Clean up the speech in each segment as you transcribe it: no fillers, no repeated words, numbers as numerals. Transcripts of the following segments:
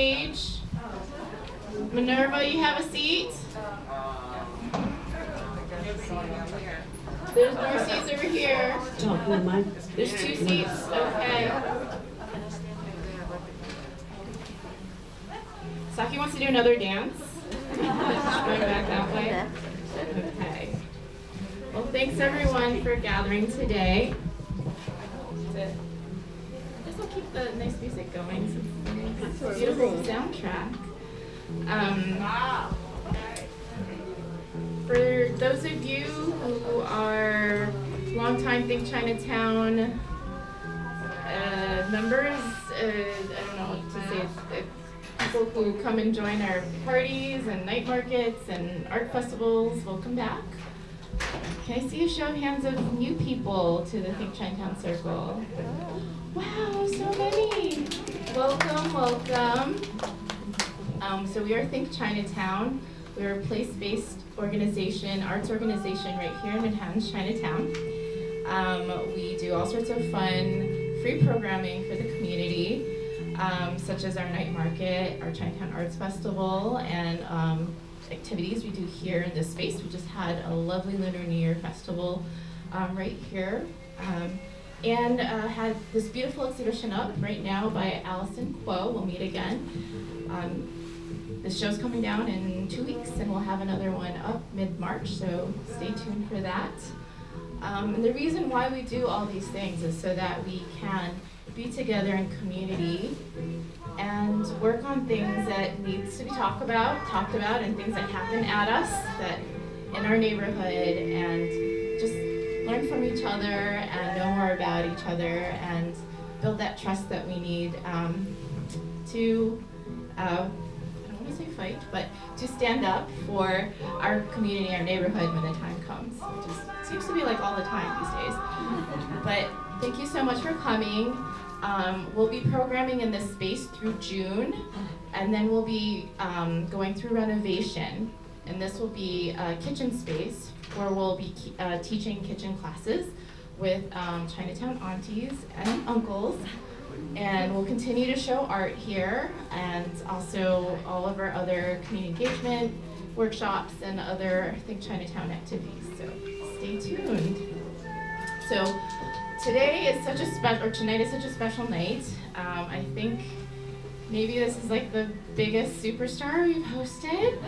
stage. Minerva, you have a seat. There's more seats over here. There's 2 seats. Okay. Saki wants to do another dance. Going back that way. Okay. Well, thanks everyone for gathering today. I guess I'll keep the nice music going. It's a beautiful soundtrack. For those of you who are longtime Think Chinatown members, I don't know what to say. People who come and join our parties and night markets and art festivals, welcome back. Can I see a show of hands of new people to the Think Chinatown Circle? Wow, so many! Welcome, welcome. So we are Think Chinatown. We're a place-based organization, arts organization right here in Manhattan's Chinatown. We do all sorts of fun, free programming for the community, such as our night market, our Chinatown Arts Festival, and activities we do here in this space. We just had a lovely Lunar New Year festival right here. And had this beautiful exhibition up right now by Allison Kuo. We'll meet again. This show's coming down in 2 weeks, and we'll have another one up mid-March, so stay tuned for that. And the reason why we do all these things is so that we can be together in community and work on things that needs to be talked about, and things that happen at us that in our neighborhood, and just learn from each other and know more about each other and build that trust that we need to I don't want to say fight, but to stand up for our community, our neighborhood when the time comes, which seems to be like all the time these days. But thank you so much for coming. We'll be programming in this space through June, and then we'll be going through renovation. And this will be a kitchen space where we'll be teaching kitchen classes with Chinatown aunties and uncles. And we'll continue to show art here, and also all of our other community engagement workshops and other Think Chinatown activities. So stay tuned. So today is such a special, or tonight is such a special night. I think maybe this is like the biggest superstar we've hosted.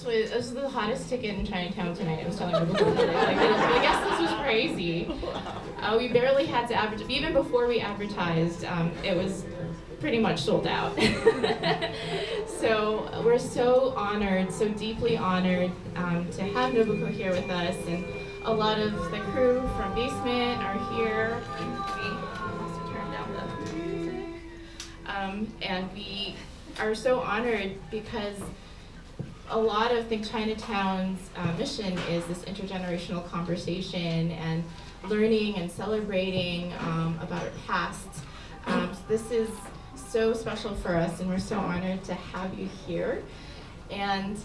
This was the hottest ticket in Chinatown tonight. I was telling her before today. I guess this was crazy. We barely had to advertise. Even before we advertised, it was pretty much sold out. So we're so honored, so deeply honored to have Nobuko here with us. And a lot of the crew from Basement are here. We also turned down the music. And we are so honored because a lot of Think Chinatown's mission is this intergenerational conversation and learning and celebrating about our past. So this is so special for us, and we're so honored to have you here. And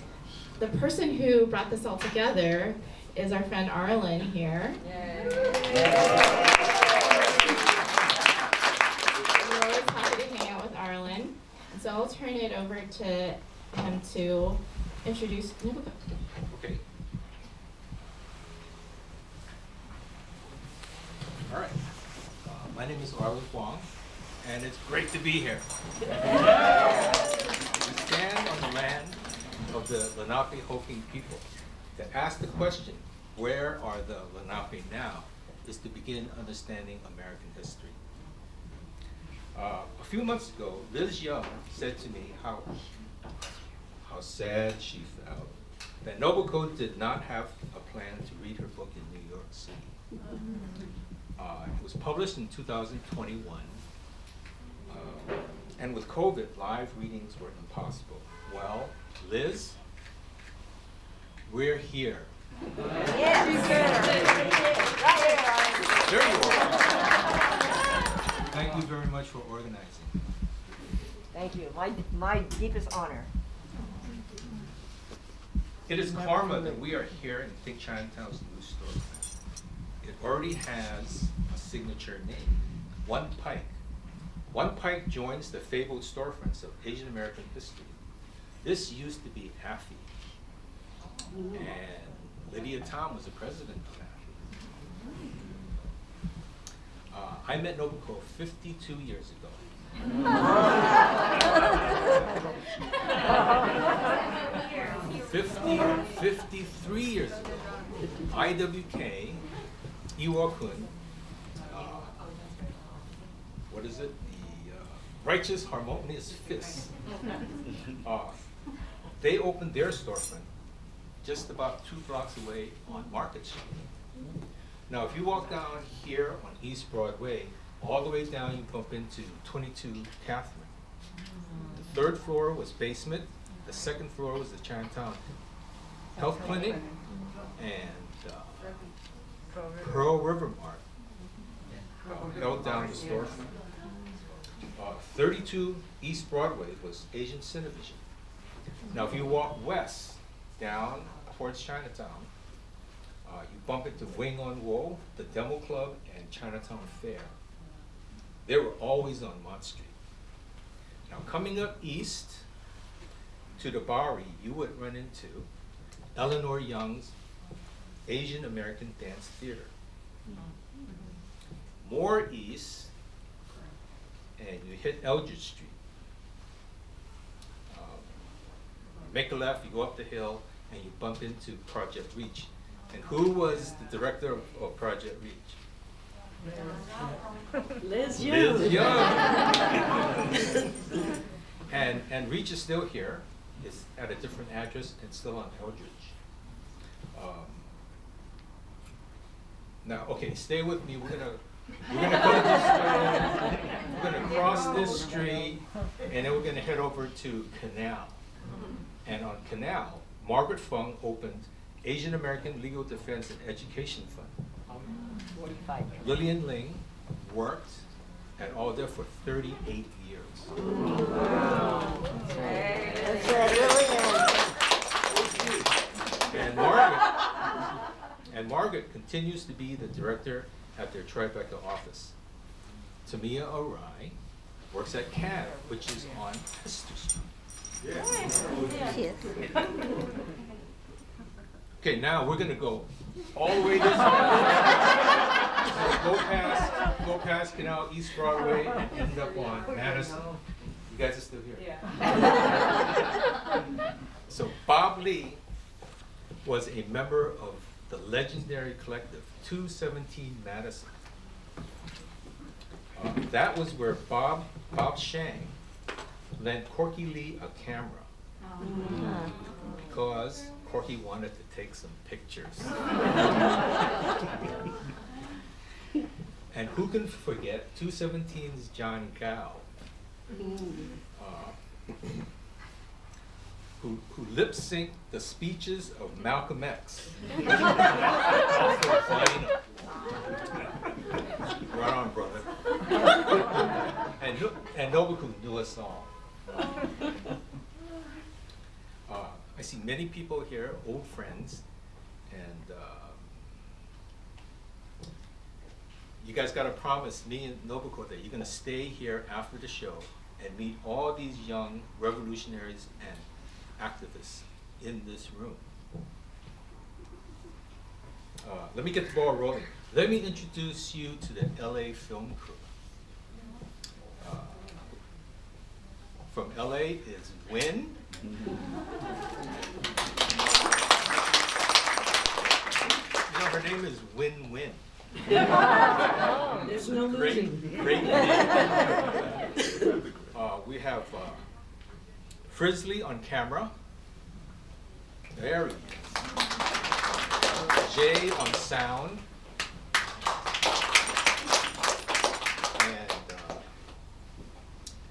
the person who brought this all together is our friend Arlen here. We're always happy to hang out with Arlen. So I'll turn it over to him to introduce Nobuko. Okay. All right. My name is Arlen Huang, and it's great to be here. We stand on the land of the Lenape-Hoking people. To ask the question, where are the Lenape now, is to begin understanding American history. A few months ago, Liz Young said to me how sad she felt that Nobuko did not have a plan to read her book in New York City. It was published in 2021, and with COVID, live readings were impossible. Well, Liz, we're here. Yes. There you are. Thank you very much for organizing. Thank you. My deepest honor. It is karma that we are here in Think Chinatown's new store. already has a signature name, One Pike. One Pike joins the fabled storefronts of Asian American history. This used to be AFI, and Lydia Tom was the president of AFI. I met Nobuko 52 years ago. 53 years ago, IWK, Iwo-kun, what is it? The Righteous Harmonious Fists. They opened their storefront just about 2 blocks away on Market Street. Now, if you walk down here on East Broadway, all the way down, you bump into 22 Catherine. The 3rd floor was basement. The 2nd floor was the Chinatown Health Clinic and Pearl River Mart held down the storefront. 32 East Broadway was Asian Cinevision. Now, if you walk west down towards Chinatown, you bump into Wing on Woe, the Demo Club, and Chinatown Fair. They were always on Mott Street. Now, coming up east to the Bowery, you would run into Eleanor Young's Asian American Dance Theater. More east, and you hit Eldridge Street. Make a left, you go up the hill, and you bump into Project Reach. And who was the director of Project Reach? Liz Young. Liz Young. and Reach is still here. It's at a different address and still on Eldridge. Now, okay, stay with me. We're gonna go this way. We're gonna cross this street, and then we're gonna head over to Canal. And on Canal, Margaret Fung opened Asian American Legal Defense and Education Fund. 45 years. Lillian Ling worked at all there for 38 years. And Margaret continues to be the director at their Tribeca office. Tamia Arai works at CAD, which is on Hester Street. Okay, now we're gonna go all the way this way. Go past Canal East Broadway and end up on Madison. You guys are still here? Yeah. So Bob Lee was a member of the legendary collective 217 Madison. That was where Bob Shang lent Corky Lee a camera because Corky wanted to take some pictures. And who can forget 217's John Gao, who lip-synced the speeches of Malcolm X. Off the vinyl. Right on, brother. And Nobuko knew us all. I see many people here, old friends, and you guys got to promise me and Nobuko that you're going to stay here after the show and meet all these young revolutionaries and activists in this room. Let me get the ball rolling. Let me introduce you to the LA film crew. From LA is Win. You know, her name is Win Win. There's no losing. Great name. We have Frizzly on camera. There he is. Jay on sound. And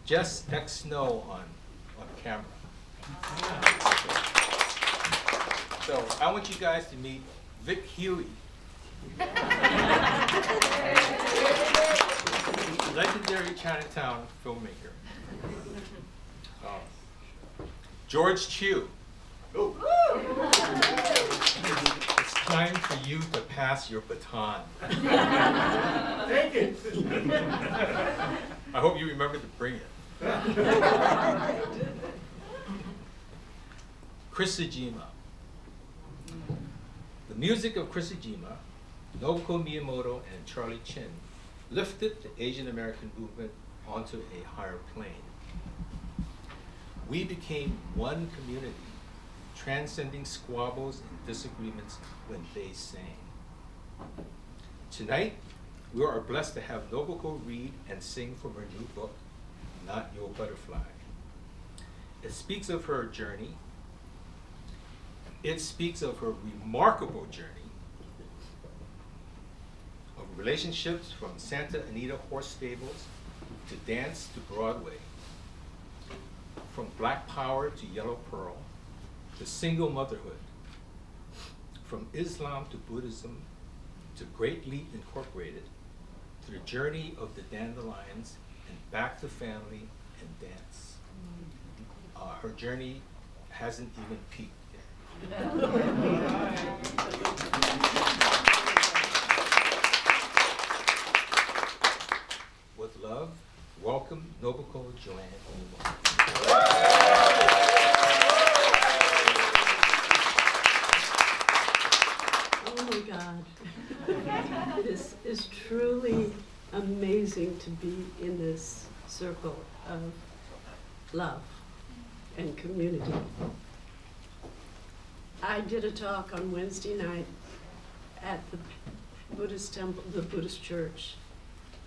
Jess X Snow on camera. So I want you guys to meet Vic Huey. Legendary Chinatown filmmaker. George Chu. It's time for you to pass your baton. Take it. I hope you remember to bring it. Chrisijima. The music of Chrisijima, Nobuko Miyamoto and Charlie Chin lifted the Asian American movement onto a higher plane. We became one community, transcending squabbles and disagreements when they sang. Tonight, we are blessed to have Nobuko read and sing from her new book, Not Your Butterfly. It speaks of her journey. It speaks of her remarkable journey of relationships from Santa Anita horse stables to dance to Broadway, from Black Power to Yellow Pearl, to single motherhood, from Islam to Buddhism, to Great Leap Incorporated, to the journey of the Dandelions, and back to family and dance. Her journey hasn't even peaked yet. With love, welcome Nobuko Joanne Miyamoto. Oh my God. This is truly amazing to be in this circle of love and community. I did a talk on Wednesday night at the Buddhist temple, the Buddhist church,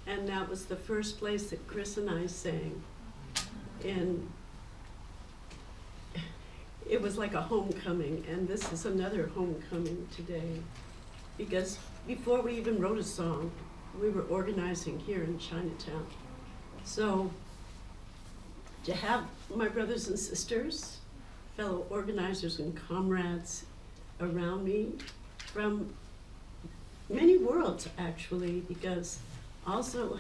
and that was the first place that Chris and I sang. And it was like a homecoming, and this is another homecoming today. Because before we even wrote a song, we were organizing here in Chinatown. So to have my brothers and sisters, fellow organizers and comrades around me from many worlds actually, because also,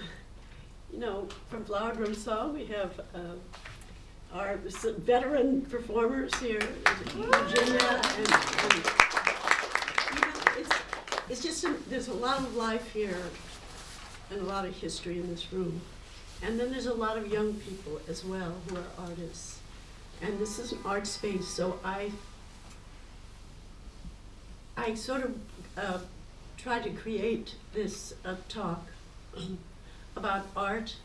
you know, from Flower Drum Song, we have our veteran performers here, Virginia, and you know, it's just, there's a lot of life here and a lot of history in this room. And then there's a lot of young people as well who are artists. And this is an art space, so I sort of tried to create this talk about art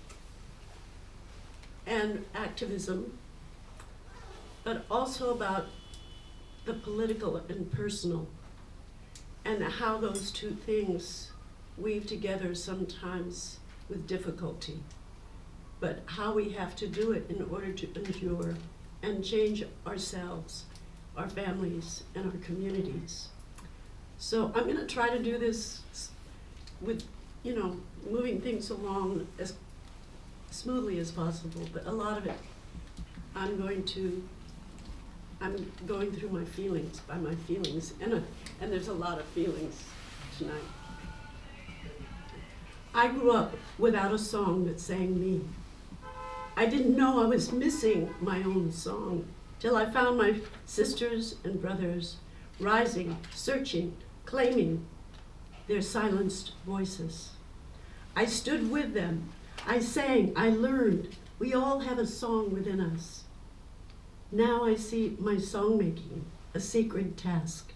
and activism, but also about the political and personal, and how those two things weave together sometimes with difficulty, but how we have to do it in order to endure and change ourselves, our families, and our communities. So I'm gonna try to do this with, you know, moving things along as smoothly as possible, but a lot of it, I'm going through my feelings, and there's a lot of feelings tonight. I grew up without a song that sang me. I didn't know I was missing my own song till I found my sisters and brothers rising, searching, claiming their silenced voices. I stood with them. I sang, I learned. We all have a song within us. Now I see my songmaking, a sacred task,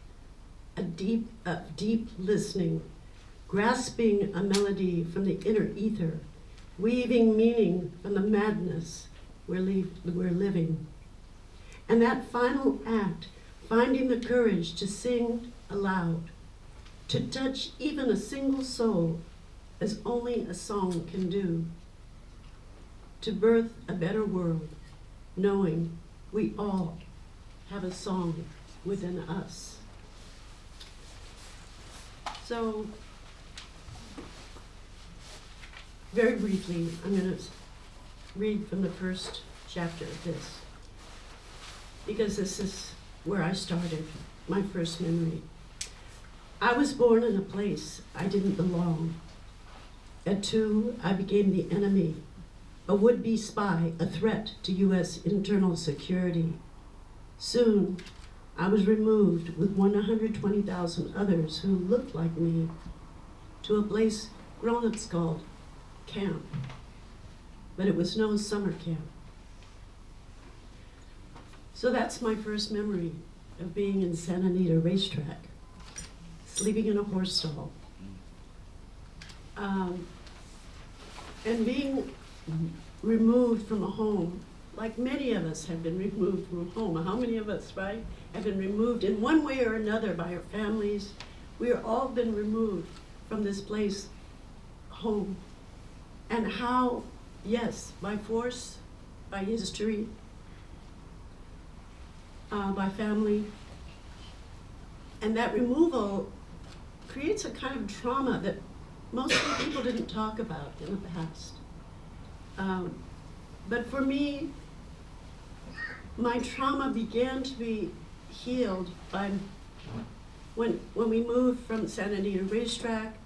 a deep listening, grasping a melody from the inner ether, weaving meaning from the madness we're living. And that final act, finding the courage to sing aloud, to touch even a single soul as only a song can do, to birth a better world, knowing we all have a song within us. So, very briefly, I'm going to read from the first chapter of this, because this is where I started, my first memory. I was born in a place I didn't belong. At 2, I became the enemy, a would-be spy, a threat to U.S. internal security. Soon, I was removed with 120,000 others who looked like me to a place grown-ups called camp. But it was no summer camp. So that's my first memory of being in Santa Anita racetrack, sleeping in a horse stall, and being removed from a home, like many of us have been removed from home. How many of us, right, have been removed in one way or another by our families? We are all been removed from this place, home. And how, yes, by force, by history, by family. And that removal creates a kind of trauma that most people didn't talk about in the past. But for me, my trauma began to be healed by when we moved from Santa Anita racetrack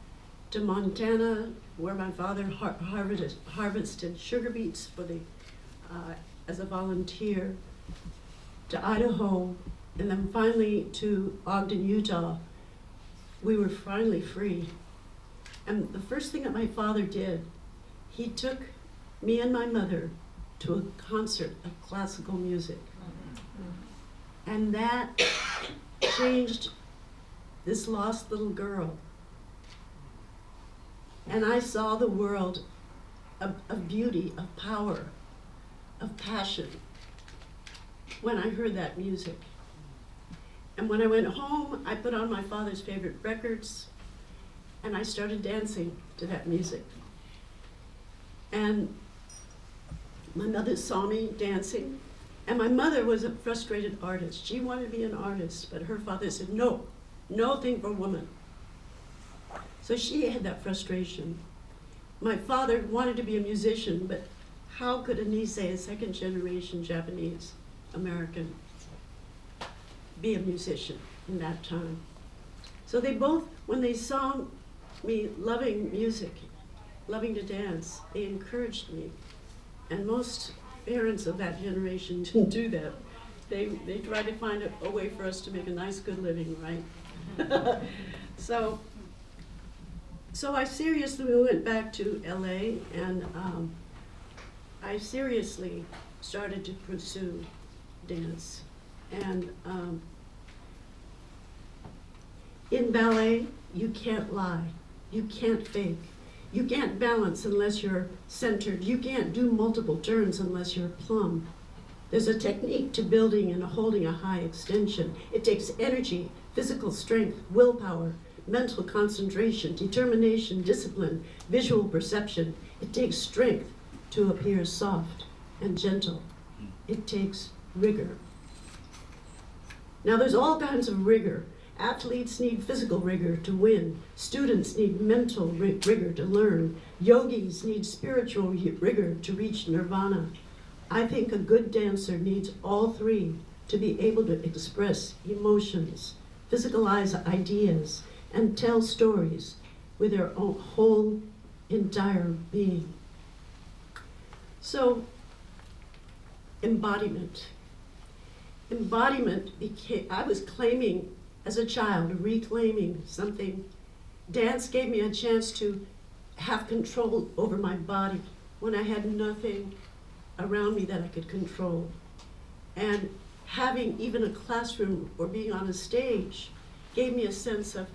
to Montana, where my father harvested sugar beets for the as a volunteer, to Idaho, and then finally to Ogden, Utah. We were finally free. And the first thing that my father did, he took me and my mother to a concert of classical music. And that changed this lost little girl. And I saw the world of beauty, of power, of passion when I heard that music. And when I went home, I put on my father's favorite records, and I started dancing to that music. And my mother saw me dancing, and my mother was a frustrated artist. She wanted to be an artist, but her father said, no, no thing for woman. So she had that frustration. My father wanted to be a musician, but how could Anise, a second generation Japanese American, be a musician in that time? So they both, when they saw me loving music, loving to dance, they encouraged me. And most parents of that generation didn't do that. They tried to find a way for us to make a nice, good living, right? So I seriously went back to LA, and I seriously started to pursue dance. And in ballet, you can't lie, you can't fake, you can't balance unless you're centered, you can't do multiple turns unless you're plumb. There's a technique to building and holding a high extension. It takes energy, physical strength, willpower, mental concentration, determination, discipline, visual perception. It takes strength to appear soft and gentle. It takes rigor. Now there's all kinds of rigor. Athletes need physical rigor to win. Students need mental rigor to learn. Yogis need spiritual rigor to reach nirvana. I think a good dancer needs all three to be able to express emotions, physicalize ideas, and tell stories with their own whole entire being. So, embodiment. Embodiment became, I was claiming as a child, reclaiming something. Dance gave me a chance to have control over my body when I had nothing around me that I could control. And having even a classroom or being on a stage gave me a sense of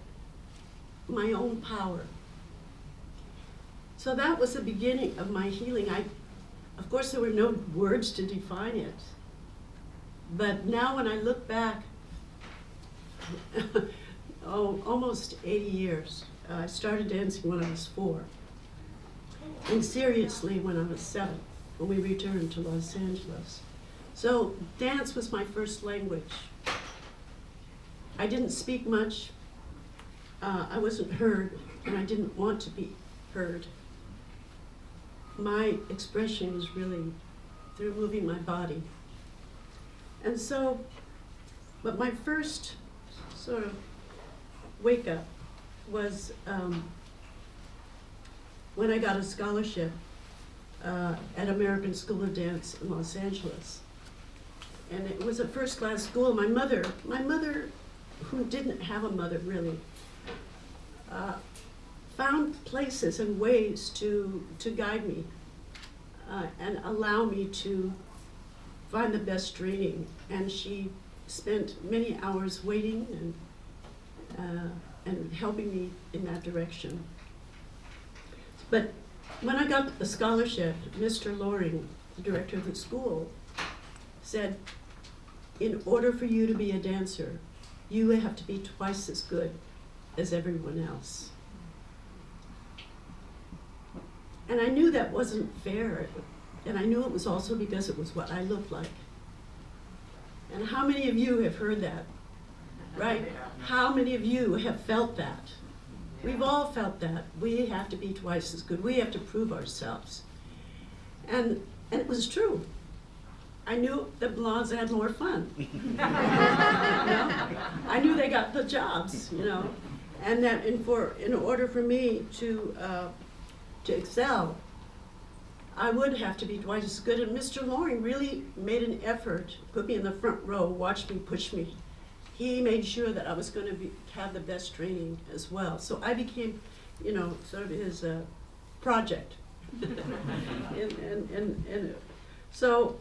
my own power. So that was the beginning of my healing. Of course, there were no words to define it. But now when I look back, almost 80 years. I started dancing when I was 4. And seriously when I was 7, when we returned to Los Angeles. So dance was my first language. I didn't speak much. I wasn't heard, and I didn't want to be heard. My expression was really through moving my body. And so, but my first sort of wake up was when I got a scholarship at American School of Dance in Los Angeles. and it was a first-class school. My mother, who didn't have a mother really, found places and ways to guide me and allow me to find the best training. And she spent many hours waiting and helping me in that direction. But when I got the scholarship, Mr. Loring, the director of the school, said, in order for you to be a dancer, you have to be twice as good as everyone else. And I knew that wasn't fair, and I knew it was also because it was what I looked like. And how many of you have heard that, right? How many of you have felt that? We've all felt that. We have to be twice as good. We have to prove ourselves. And it was true. I knew the blondes had more fun. You know? I knew they got the jobs, you know, and that in order for me to excel, I would have to be twice as good. And Mr. Loring really made an effort, put me in the front row, watched me, pushed me. He made sure that I was going to have the best training as well. So I became, you know, sort of his project. So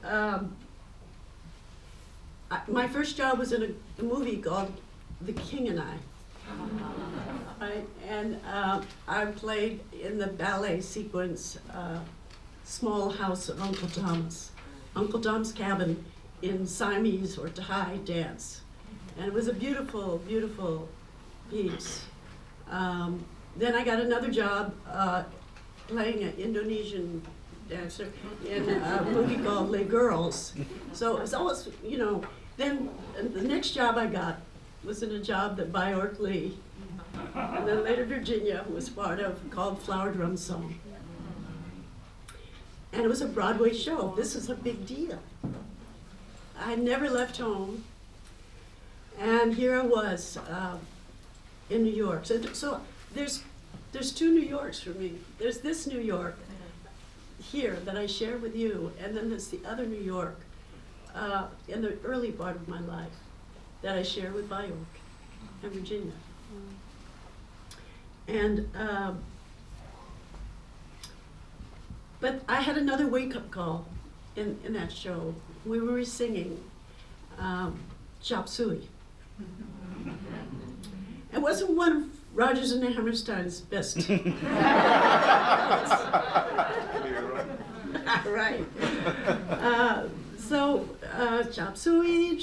my first job was in a movie called The King and I. Right? And I played in the ballet sequence, Small House of Uncle Tom's. Uncle Tom's Cabin in Siamese or Thai dance. And it was a beautiful, beautiful piece. Then I got another job playing an Indonesian dancer in a movie called Les Girls. So it was always, you know, then the next job I got was in a job that Bjork Lee, and then later Virginia was part of, called Flower Drum Song. And it was a Broadway show. This was a big deal. I never left home. And here I was in New York. So there's two New Yorks for me. There's this New York here that I share with you, and then there's the other New York in the early part of my life that I share with Bjork and Virginia. And but I had another wake-up call in that show. We were singing Chop Suey. It wasn't one of Rodgers and Hammerstein's best. Right. So Chop Suey,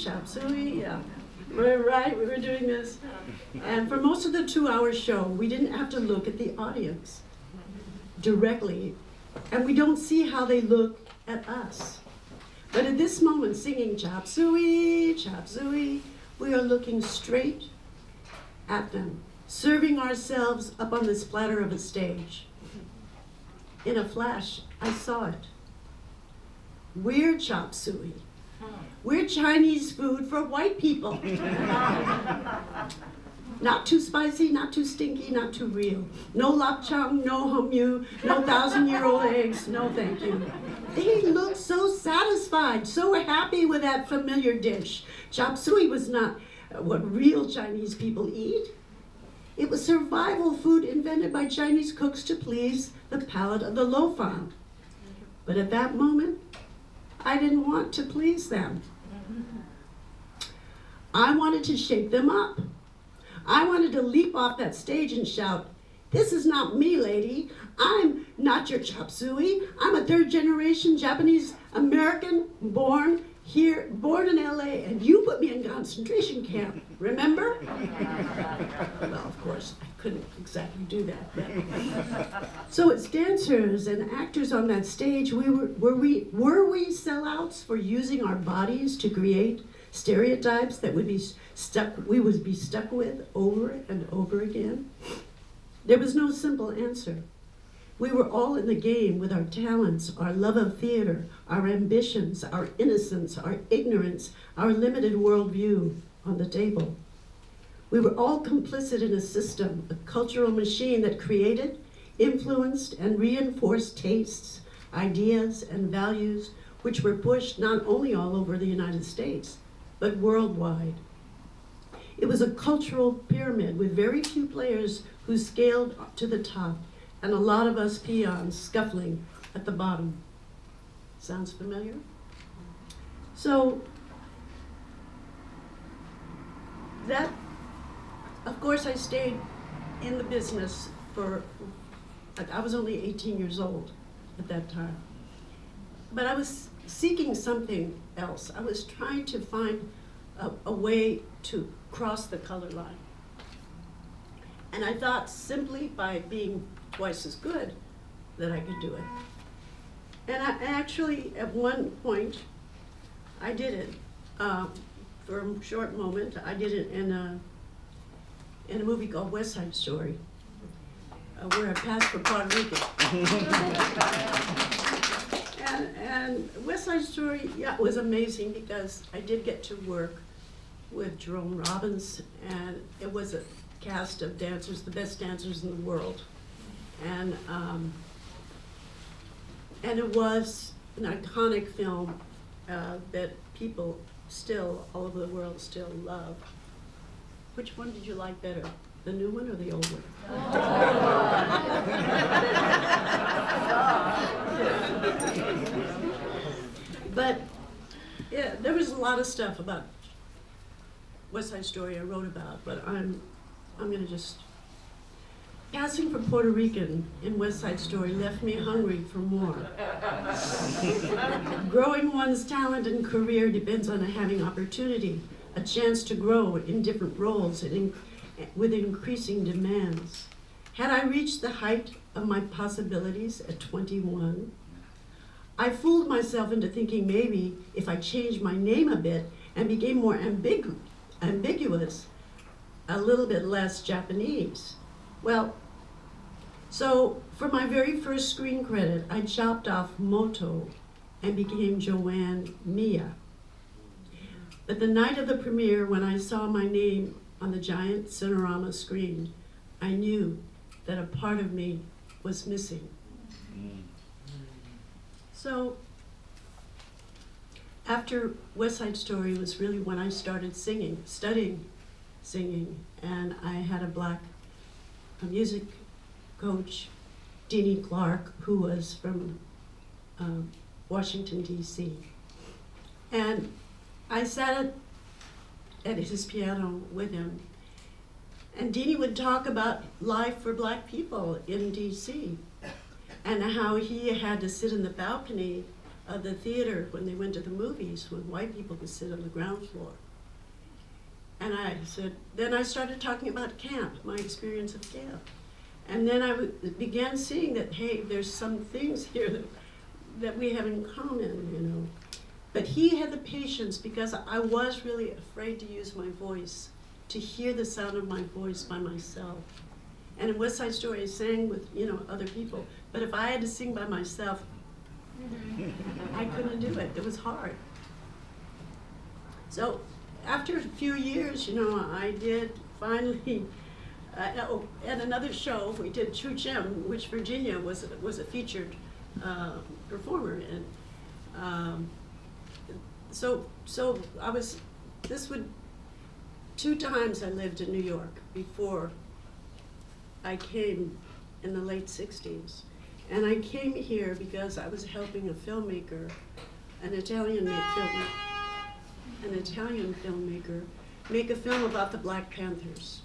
yeah. We're right, we were doing this. And for most of the 2-hour show, we didn't have to look at the audience directly. And we don't see how they look at us. But at this moment, singing Chop Suey, we are looking straight at them, serving ourselves up on this platter of a stage. In a flash, I saw it. We're Chop Suey. We're Chinese food for white people. Not too spicy, not too stinky, not too real. No lapchang, no hummu, no 1,000-year-old eggs, no thank you. They looked so satisfied, so happy with that familiar dish. Chop suey was not what real Chinese people eat. It was survival food invented by Chinese cooks to please the palate of the lo fan. But at that moment, I didn't want to please them. I wanted to shake them up. I wanted to leap off that stage and shout, "This is not me, lady. I'm not your chop suey. I'm a third-generation Japanese American born in LA, and you put me in concentration camp, remember?" Well, of course, I couldn't exactly do that. But. So as dancers and actors on that stage, were we sellouts for using our bodies to create stereotypes that we would be stuck with over and over again? There was no simple answer. We were all in the game with our talents, our love of theater, our ambitions, our innocence, our ignorance, our limited worldview on the table. We were all complicit in a system, a cultural machine that created, influenced, and reinforced tastes, ideas, and values which were pushed not only all over the United States, but worldwide. It was a cultural pyramid with very few players who scaled to the top, and a lot of us peons scuffling at the bottom. Sounds familiar? So, that, of course, I stayed in the business I was only 18 years old at that time. But I was seeking something else. I was trying to find a way to cross the color line. And I thought simply by being twice as good that I could do it. And I actually, at one point, I did it for a short moment. I did it in a movie called West Side Story, where I passed for Puerto Rican. And West Side Story, yeah, was amazing because I did get to work with Jerome Robbins, and it was a cast of dancers, the best dancers in the world. And it was an iconic film that people still, all over the world, still love. Which one did you like better, the new one or the old one? But yeah, there was a lot of stuff about West Side Story I wrote about, but I'm gonna just, passing for Puerto Rican in West Side Story left me hungry for more. Growing one's talent and career depends on having opportunity, a chance to grow in different roles and with increasing demands. Had I reached the height of my possibilities at 21, I fooled myself into thinking maybe if I changed my name a bit and became more ambiguous, a little bit less Japanese. Well, so for my very first screen credit, I chopped off Moto and became Joanne Mia. But the night of the premiere, when I saw my name on the giant Cinerama screen, I knew that a part of me was missing. So after West Side Story was really when I started singing, studying singing, and I had a music coach, Deanie Clark, who was from Washington, D.C. And I sat at his piano with him, and Deanie would talk about life for Black people in D.C. and how he had to sit in the balcony of the theater when they went to the movies, when white people could sit on the ground floor. And I said, then I started talking about camp, my experience of camp. And then I began seeing that, hey, there's some things here that we have in common, you know. But he had the patience because I was really afraid to use my voice, to hear the sound of my voice by myself. And in West Side Story, I sang with, other people. But if I had to sing by myself, I couldn't do it. It was hard. So after a few years, I did finally, at another show, we did Choo Chem, which Virginia was a featured performer in. So I was, two times I lived in New York before I came in the late 60s. And I came here because I was helping a filmmaker, an Italian filmmaker, make a film about the Black Panthers.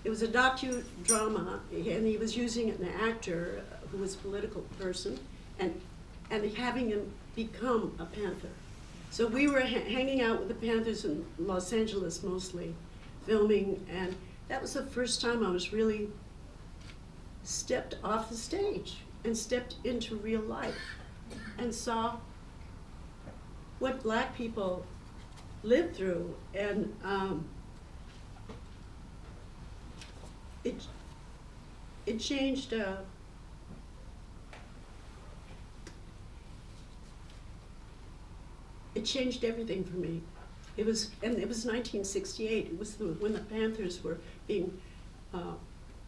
It was a docudrama, and he was using an actor who was a political person, and having him become a Panther. So we were hanging out with the Panthers in Los Angeles mostly, filming, and that was the first time I was really stepped off the stage and stepped into real life and saw what Black people lived through. And it changed it changed everything for me. It was 1968. It was when the Panthers were being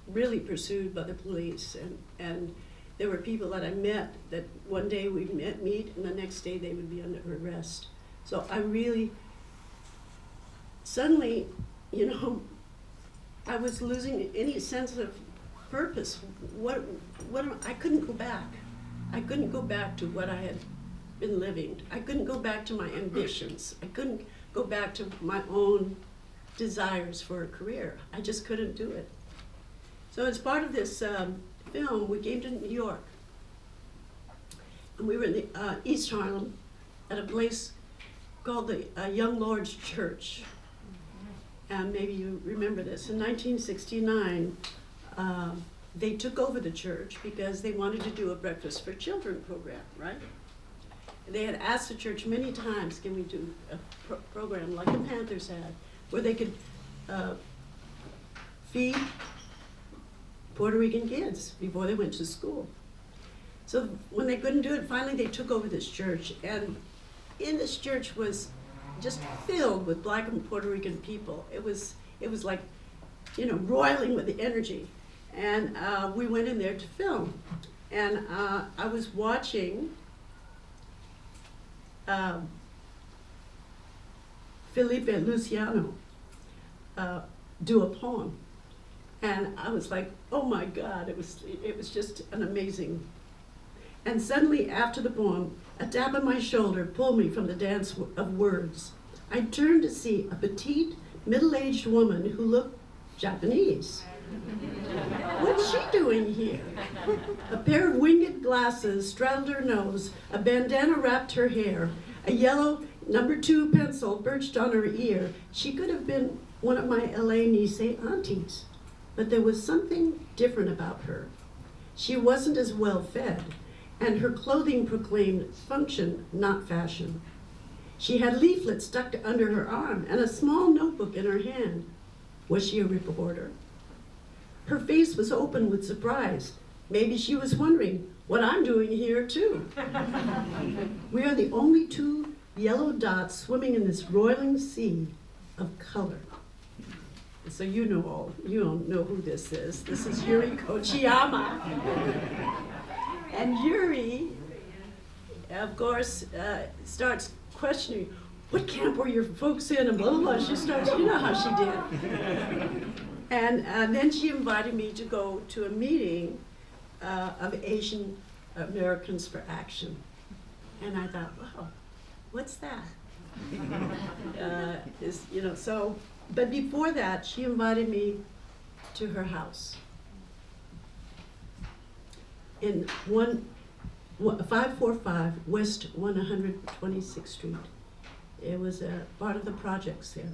really pursued by the police, and there were people that I met that one day we'd meet and the next day they would be under arrest. So I really, suddenly, you know, I was losing any sense of purpose. I couldn't go back. I couldn't go back to what I had been living. I couldn't go back to my ambitions. I couldn't go back to my own desires for a career. I just couldn't do it. So as part of this film, we came to New York. And we were in the East Harlem at a place called the Young Lord's Church. And maybe you remember this. In 1969, they took over the church because they wanted to do a Breakfast for Children program, right? They had asked the church many times, can we do a program like the Panthers had, where they could feed Puerto Rican kids before they went to school. So when they couldn't do it, finally they took over this church, and in this church was just filled with Black and Puerto Rican people. It was like, you know, roiling with the energy. And we went in there to film. And I was watching Felipe Luciano do a poem. And I was like, oh my God, it was just an amazing. And suddenly after the poem, a tap on my shoulder pulled me from the dance of words. I turned to see a petite, middle-aged woman who looked Japanese. What's she doing here? A pair of winged glasses straddled her nose, a bandana wrapped her hair, a yellow #2 pencil perched on her ear. She could have been one of my LA Nisei aunties, but there was something different about her. She wasn't as well fed, and her clothing proclaimed function, not fashion. She had leaflets stuck under her arm and a small notebook in her hand. Was she a reporter? Her face was open with surprise. Maybe she was wondering what I'm doing here too. We are the only two yellow dots swimming in this roiling sea of color. So you don't know who this is. This is Yuri Kochiyama. And Yuri, of course, starts questioning, what camp were your folks in, and blah, blah, blah. She starts, you know how she did. And then she invited me to go to a meeting of Asian Americans for Action. And I thought, wow, what's that? But before that, she invited me to her house in 545 West 126th Street. It was a part of the projects there.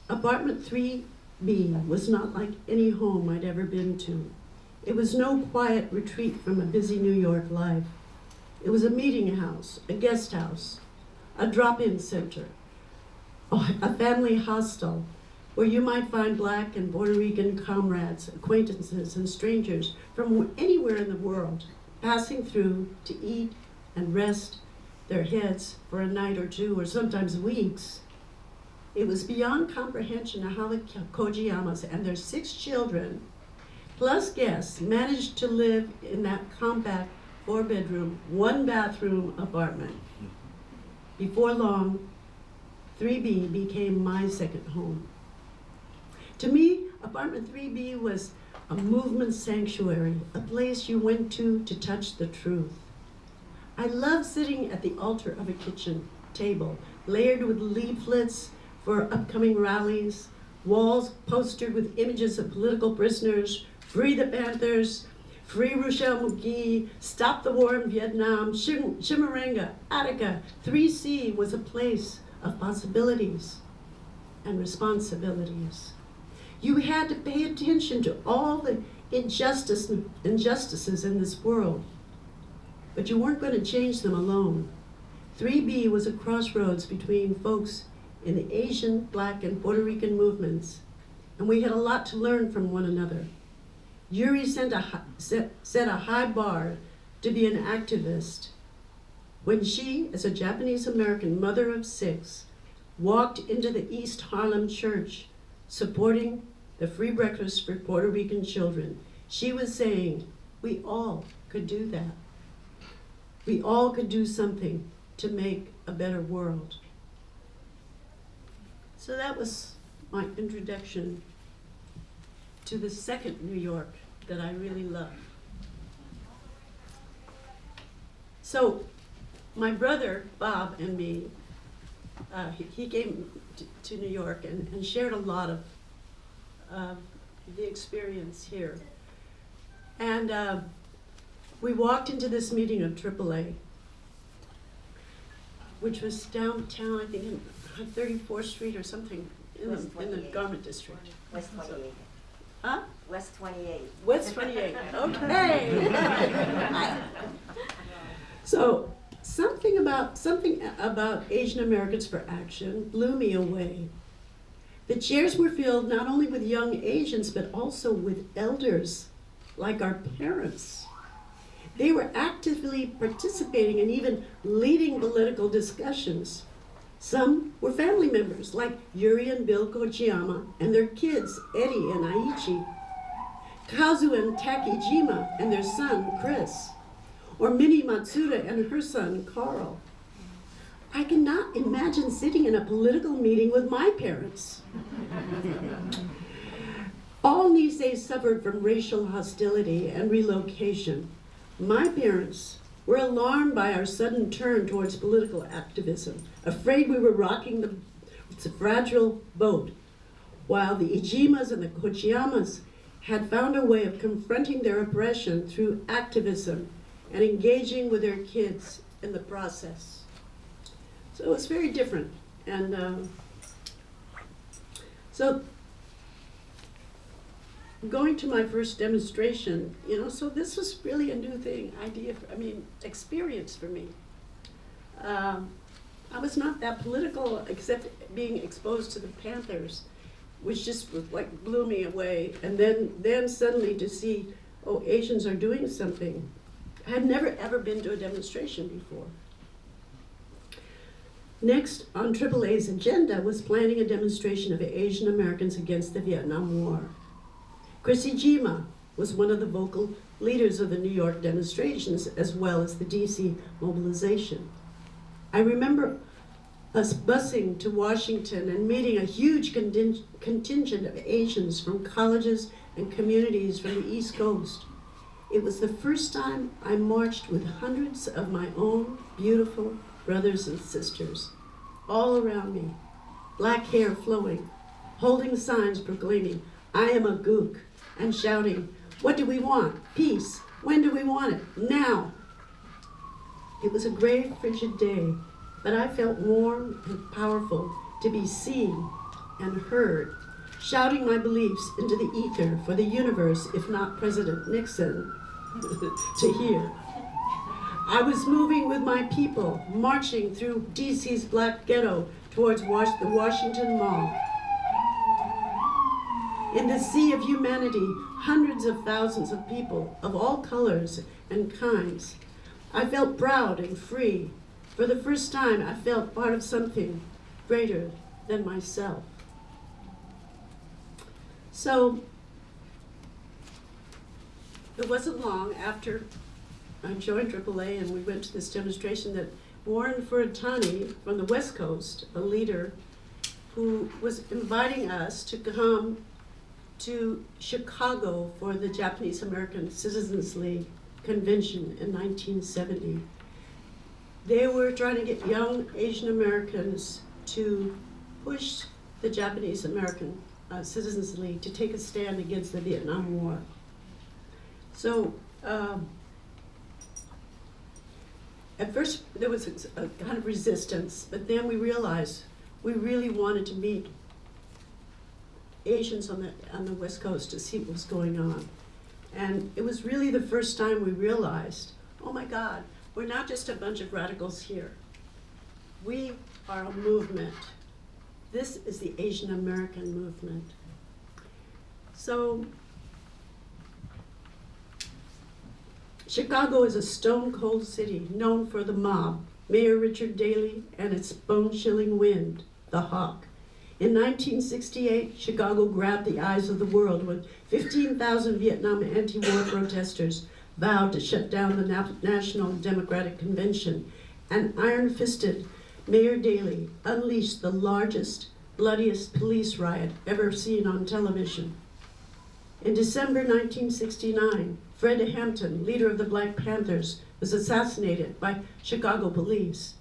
Apartment 3B was not like any home I'd ever been to. It was no quiet retreat from a busy New York life. It was a meeting house, a guest house, a drop-in center, a family hostel where you might find Black and Puerto Rican comrades, acquaintances, and strangers from anywhere in the world passing through to eat and rest their heads for a night or two, or sometimes weeks. It was beyond comprehension how the Kojiyamas and their 6 children, plus guests, managed to live in that compact 4-bedroom, 1-bathroom apartment. Before long, 3B became my second home. To me, apartment 3B was a movement sanctuary, a place you went to touch the truth. I love sitting at the altar of a kitchen table, layered with leaflets for upcoming rallies, walls postered with images of political prisoners, Free the Panthers, Free Rochelle McGee, Stop the War in Vietnam, Chimurenga, Attica. 3C was a place of possibilities and responsibilities. You had to pay attention to all the injustices in this world, but you weren't going to change them alone. 3B was a crossroads between folks in the Asian, Black, and Puerto Rican movements, and we had a lot to learn from one another. Yuri set a high bar to be an activist. When she, as a Japanese American mother of 6, walked into the East Harlem church supporting the free breakfast for Puerto Rican children, she was saying, we all could do that. We all could do something to make a better world. So that was my introduction to the second New York that I really love. So my brother, Bob, and me, he came to New York and shared a lot of the experience here. And we walked into this meeting of AAA, which was downtown, I think in 34th Street or something, in West the 28th. Garment District. West 28. Huh? West 28. West 28, okay. So something about Asian Americans for Action blew me away. The chairs were filled not only with young Asians, but also with elders, like our parents. They were actively participating and even leading political discussions. Some were family members, like Yuri and Bill Kochiyama and their kids, Eddie and Aichi, Kazu and Takijima and their son, Chris, or Minnie Matsuda and her son, Carl. I cannot imagine sitting in a political meeting with my parents. All Nisei suffered from racial hostility and relocation. My parents were alarmed by our sudden turn towards political activism, afraid we were rocking the fragile boat, while the Ijimas and the Kochiyamas had found a way of confronting their oppression through activism and engaging with their kids in the process. So it's very different. And so going to my first demonstration, so this was really a new experience for me. I was not that political, except being exposed to the Panthers, which just blew me away. And then suddenly to see, oh, Asians are doing something. I had never ever been to a demonstration before. Next on AAA's agenda was planning a demonstration of Asian Americans against the Vietnam War. Chrissy Jima was one of the vocal leaders of the New York demonstrations, as well as the DC mobilization. I remember us busing to Washington and meeting a huge contingent of Asians from colleges and communities from the East Coast. It was the first time I marched with hundreds of my own beautiful brothers and sisters, all around me, black hair flowing, holding signs proclaiming, "I am a Gook," and shouting, "What do we want? Peace. When do we want it? Now." It was a gray, frigid day, but I felt warm and powerful to be seen and heard, shouting my beliefs into the ether for the universe, if not President Nixon, to hear. I was moving with my people, marching through DC's Black Ghetto towards the Washington Mall. In the sea of humanity, hundreds of thousands of people of all colors and kinds. I felt proud and free. For the first time, I felt part of something greater than myself. So, it wasn't long after I joined AAA and we went to this demonstration that Warren Furatani from the West Coast, a leader who was inviting us to come to Chicago for the Japanese American Citizens League convention in 1970. They were trying to get young Asian Americans to push the Japanese American Citizens League to take a stand against the Vietnam War. So at first there was a kind of resistance, but then we realized we really wanted to meet Asians on the West Coast to see what was going on. And it was really the first time we realized, oh my God, we're not just a bunch of radicals here. We are a movement. This is the Asian American movement. So, Chicago is a stone cold city known for the mob, Mayor Richard Daley, and its bone-chilling wind, the hawk. In 1968, Chicago grabbed the eyes of the world when 15,000 Vietnam anti-war protesters vowed to shut down the National Democratic Convention, and iron-fisted Mayor Daley unleashed the largest, bloodiest police riot ever seen on television. In December 1969, Fred Hampton, leader of the Black Panthers, was assassinated by Chicago police.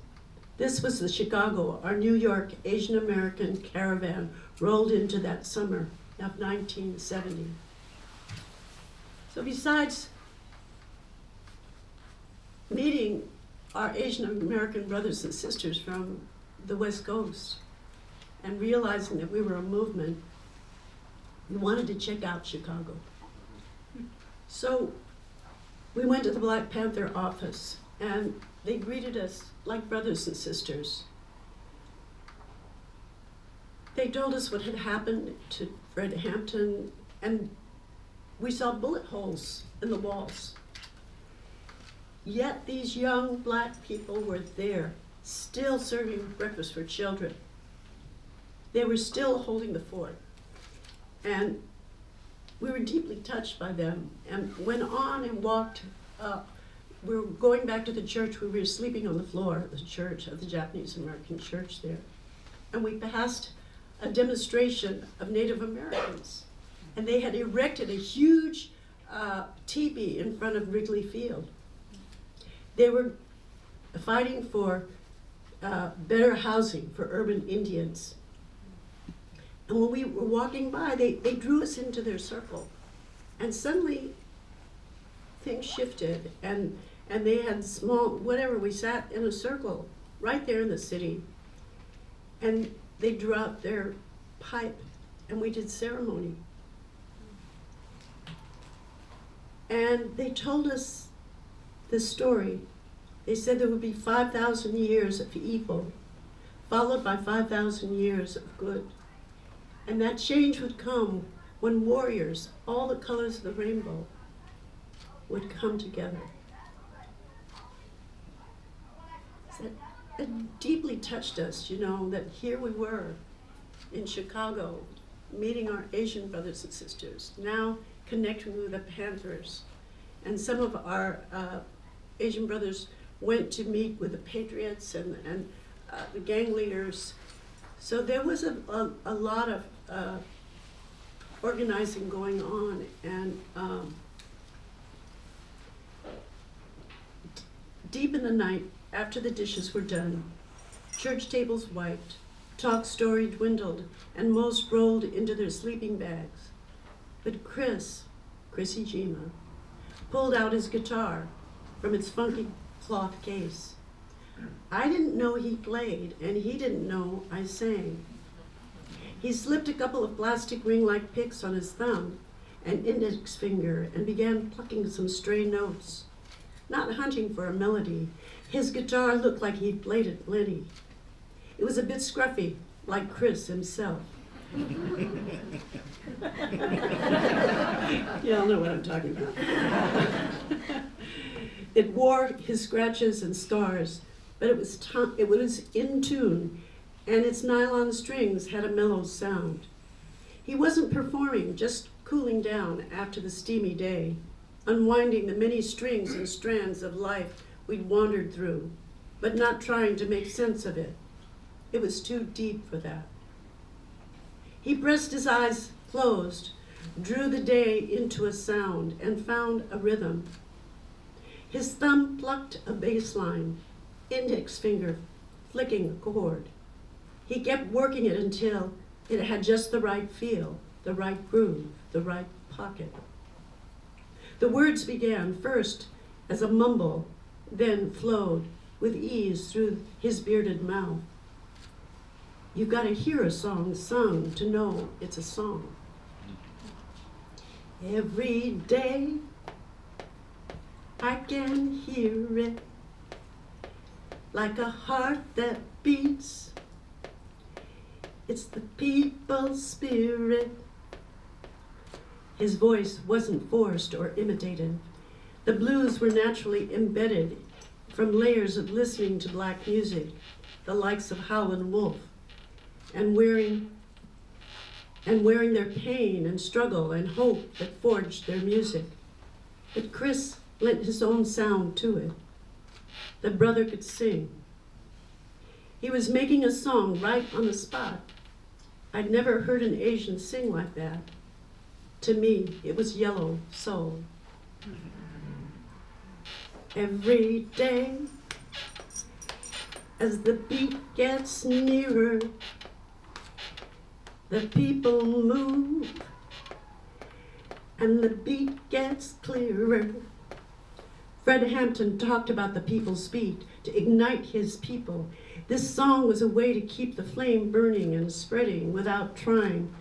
This was the Chicago our New York Asian American caravan rolled into that summer of 1970. So besides meeting our Asian American brothers and sisters from the West Coast and realizing that we were a movement, we wanted to check out Chicago. So we went to the Black Panther office and they greeted us like brothers and sisters. They told us what had happened to Fred Hampton, and we saw bullet holes in the walls. Yet these young Black people were there, still serving breakfast for children. They were still holding the fort. And we were deeply touched by them and went on and walked. We were going back to the church. We were sleeping on the floor of the church, of the Japanese American church there. And we passed a demonstration of Native Americans. And they had erected a huge teepee in front of Wrigley Field. They were fighting for better housing for urban Indians. And when we were walking by, they drew us into their circle. And suddenly, things shifted, and they had small, whatever, we sat in a circle right there in the city. And they drew out their pipe, and we did ceremony. And they told us this story. They said there would be 5,000 years of evil, followed by 5,000 years of good. And that change would come when warriors, all the colors of the rainbow, would come together. So it deeply touched us, you know, that here we were in Chicago, meeting our Asian brothers and sisters, now connecting with the Panthers. And some of our Asian brothers went to meet with the Patriots and the gang leaders. So there was a lot of organizing going on, and deep in the night, after the dishes were done, church tables wiped, talk story dwindled, and most rolled into their sleeping bags. But Chrissy Jima, pulled out his guitar from its funky cloth case. I didn't know he played, and he didn't know I sang. He slipped a couple of plastic ring-like picks on his thumb and index finger and began plucking some stray notes. Not hunting for a melody, his guitar looked like he'd played it plenty. It was a bit scruffy, like Chris himself. Y'all know what I'm talking about. It wore his scratches and scars, but it was in tune, and its nylon strings had a mellow sound. He wasn't performing, just cooling down after the steamy day, unwinding the many strings and strands of life we'd wandered through, but not trying to make sense of it. It was too deep for that. He pressed his eyes closed, drew the day into a sound, and found a rhythm. His thumb plucked a bass line, index finger flicking a chord. He kept working it until it had just the right feel, the right groove, the right pocket. The words began first as a mumble, then flowed with ease through his bearded mouth. You've got to hear a song sung to know it's a song. Every day I can hear it like a heart that beats. It's the people's spirit. His voice wasn't forced or imitated. The blues were naturally embedded from layers of listening to black music, the likes of Howlin' Wolf, and wearing their pain and struggle and hope that forged their music. But Chris lent his own sound to it. The brother could sing. He was making a song right on the spot. I'd never heard an Asian sing like that. To me, it was yellow soul. Every day, as the beat gets nearer, the people move, and the beat gets clearer. Fred Hampton talked about the people's beat, to ignite his people. This song was a way to keep the flame burning and spreading without trying.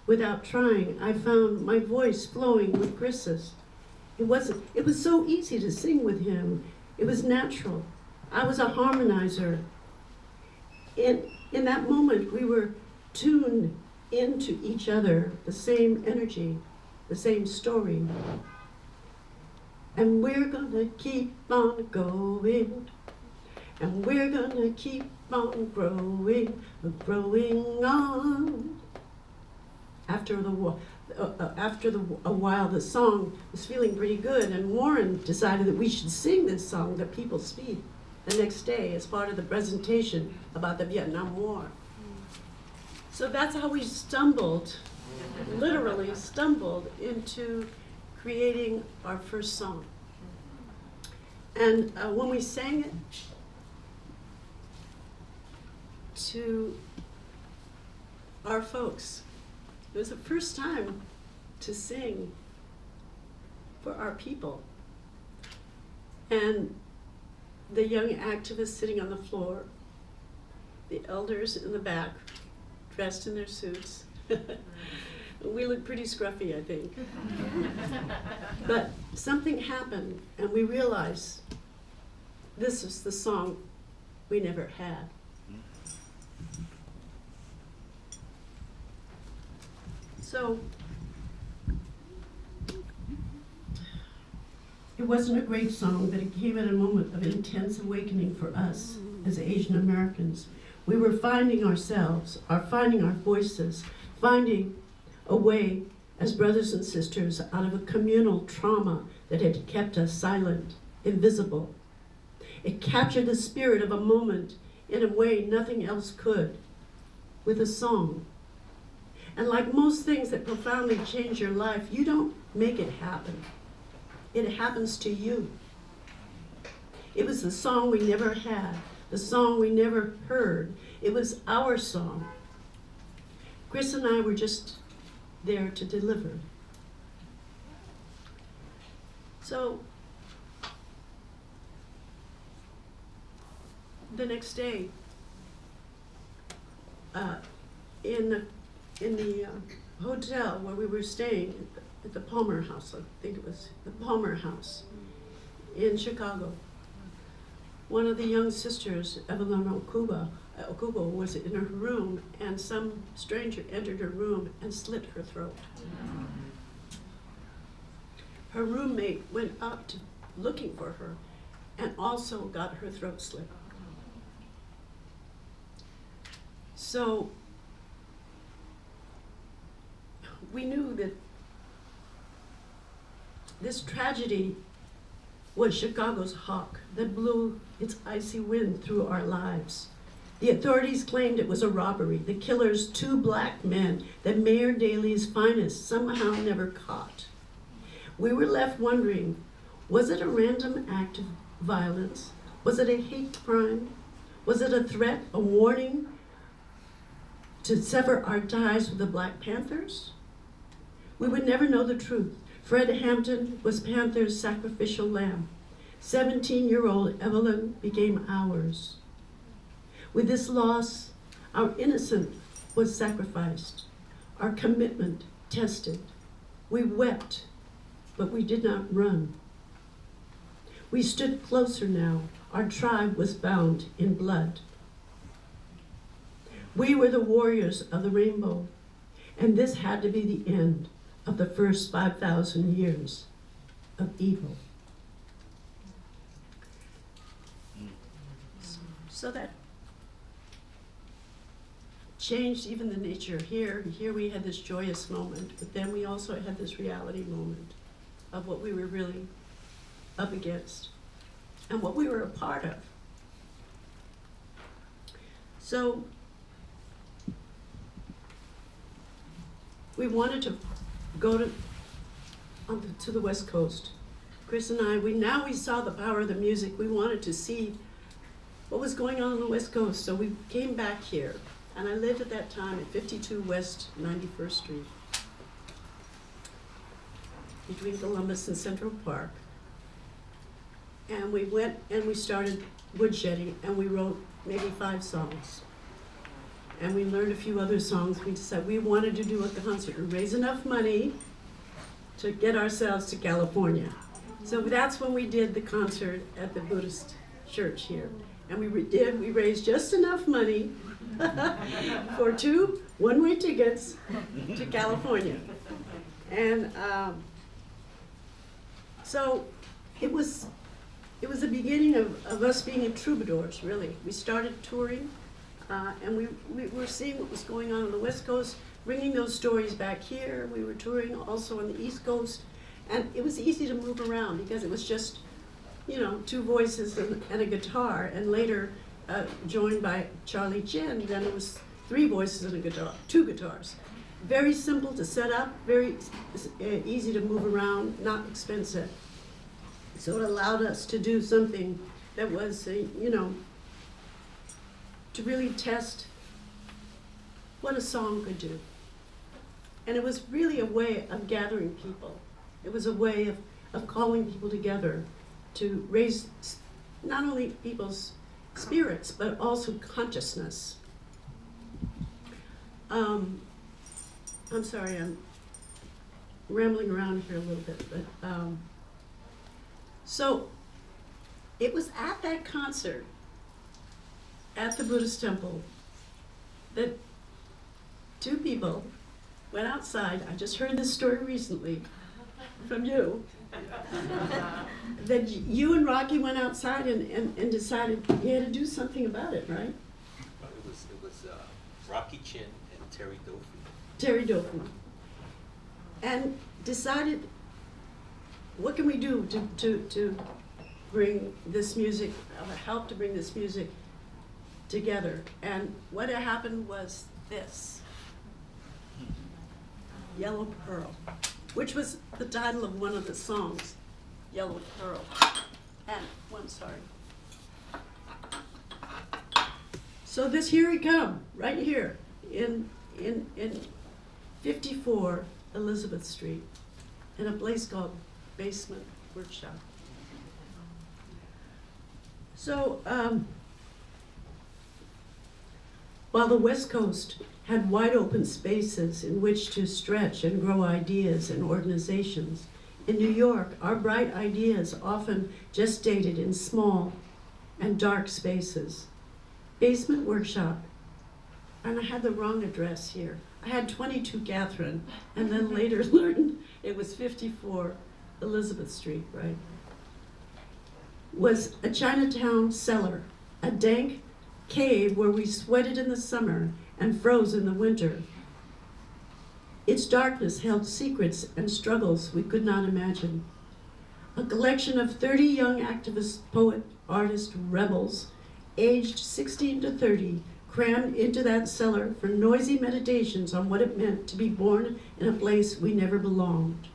Without trying, I found my voice flowing with Chris's. It was so easy to sing with him. It was natural. I was a harmonizer. In that moment, we were tuned into each other, the same energy, the same story. And we're gonna keep on going. And we're gonna keep on growing, growing on. After a while, the song was feeling pretty good, and Warren decided that we should sing this song, The People's Speed, the next day as part of the presentation about the Vietnam War. So that's how we stumbled, literally stumbled into creating our first song. And when we sang it to our folks, it was the first time to sing for our people. And the young activists sitting on the floor, the elders in the back, dressed in their suits. We looked pretty scruffy, I think. But something happened, and we realized this was the song we never had. So it wasn't a great song, but it came at a moment of intense awakening for us as Asian Americans. We were finding ourselves, finding our voices, finding a way as brothers and sisters out of a communal trauma that had kept us silent, invisible. It captured the spirit of a moment in a way nothing else could, with a song. And like most things that profoundly change your life, you don't make it happen. It happens to you. It was the song we never had, the song we never heard. It was our song. Chris and I were just there to deliver. So the next day, in the hotel where we were staying at the Palmer House, I think it was the Palmer House in Chicago, one of the young sisters, Evelyn Okubo, was in her room, and some stranger entered her room and slit her throat. Her roommate went up looking for her and also got her throat slit. So we knew that this tragedy was Chicago's hawk that blew its icy wind through our lives. The authorities claimed it was a robbery. The killers, two black men that Mayor Daley's finest somehow never caught. We were left wondering, was it a random act of violence? Was it a hate crime? Was it a threat, a warning to sever our ties with the Black Panthers? We would never know the truth. Fred Hampton was Panther's sacrificial lamb. 17-year-old Evelyn became ours. With this loss, our innocence was sacrificed, our commitment tested. We wept, but we did not run. We stood closer now. Our tribe was bound in blood. We were the warriors of the rainbow, and this had to be the end of the first 5,000 years of evil. So that changed even the nature. Here we had this joyous moment, but then we also had this reality moment of what we were really up against and what we were a part of. So we wanted to go to the West Coast. Chris and I, we saw the power of the music. We wanted to see what was going on the West Coast. So we came back here, and I lived at that time at 52 West 91st Street, between Columbus and Central Park. And we went and we started woodshedding, and we wrote maybe 5 songs. And we learned a few other songs. We decided we wanted to do a concert and raise enough money to get ourselves to California. So that's when we did the concert at the Buddhist church here. And we raised just enough money for 2 one-way tickets to California. And so it was the beginning of us being troubadours, really. We started touring, and we were seeing what was going on the West Coast, bringing those stories back here. We were touring also on the East Coast, and it was easy to move around because it was just, 2 voices and a guitar, and later joined by Charlie Chin, then it was 3 voices and a guitar, 2 guitars. Very simple to set up, very easy to move around, not expensive. So it allowed us to do something that was, to really test what a song could do. And it was really a way of gathering people. It was a way of calling people together to raise not only people's spirits, but also consciousness. I'm sorry, I'm rambling around here a little bit, but so it was at that concert at the Buddhist temple that 2 people went outside. I just heard this story recently from you. That you and Rocky went outside and decided you had to do something about it, right? It was Rocky Chin and Terry Dofi. Terry Dofi. And decided, what can we do to bring this music, help to bring this music together? And what had happened was this, Yellow Pearl, which was the title of one of the songs, Yellow Pearl. And one, sorry. So this, here we come, right here in 54 Elizabeth Street, in a place called Basement Workshop. So while the West Coast had wide open spaces in which to stretch and grow ideas and organizations, in New York, our bright ideas often gestated in small and dark spaces. Basement Workshop, and I had the wrong address here. I had 22 Catherine, and then later learned it was 54 Elizabeth Street, right? Was a Chinatown cellar, a dank cave where we sweated in the summer and froze in the winter. Its darkness held secrets and struggles we could not imagine. A collection of 30 young activists, poet, artist, rebels, aged 16 to 30, crammed into that cellar for noisy meditations on what it meant to be born in a place we never belonged.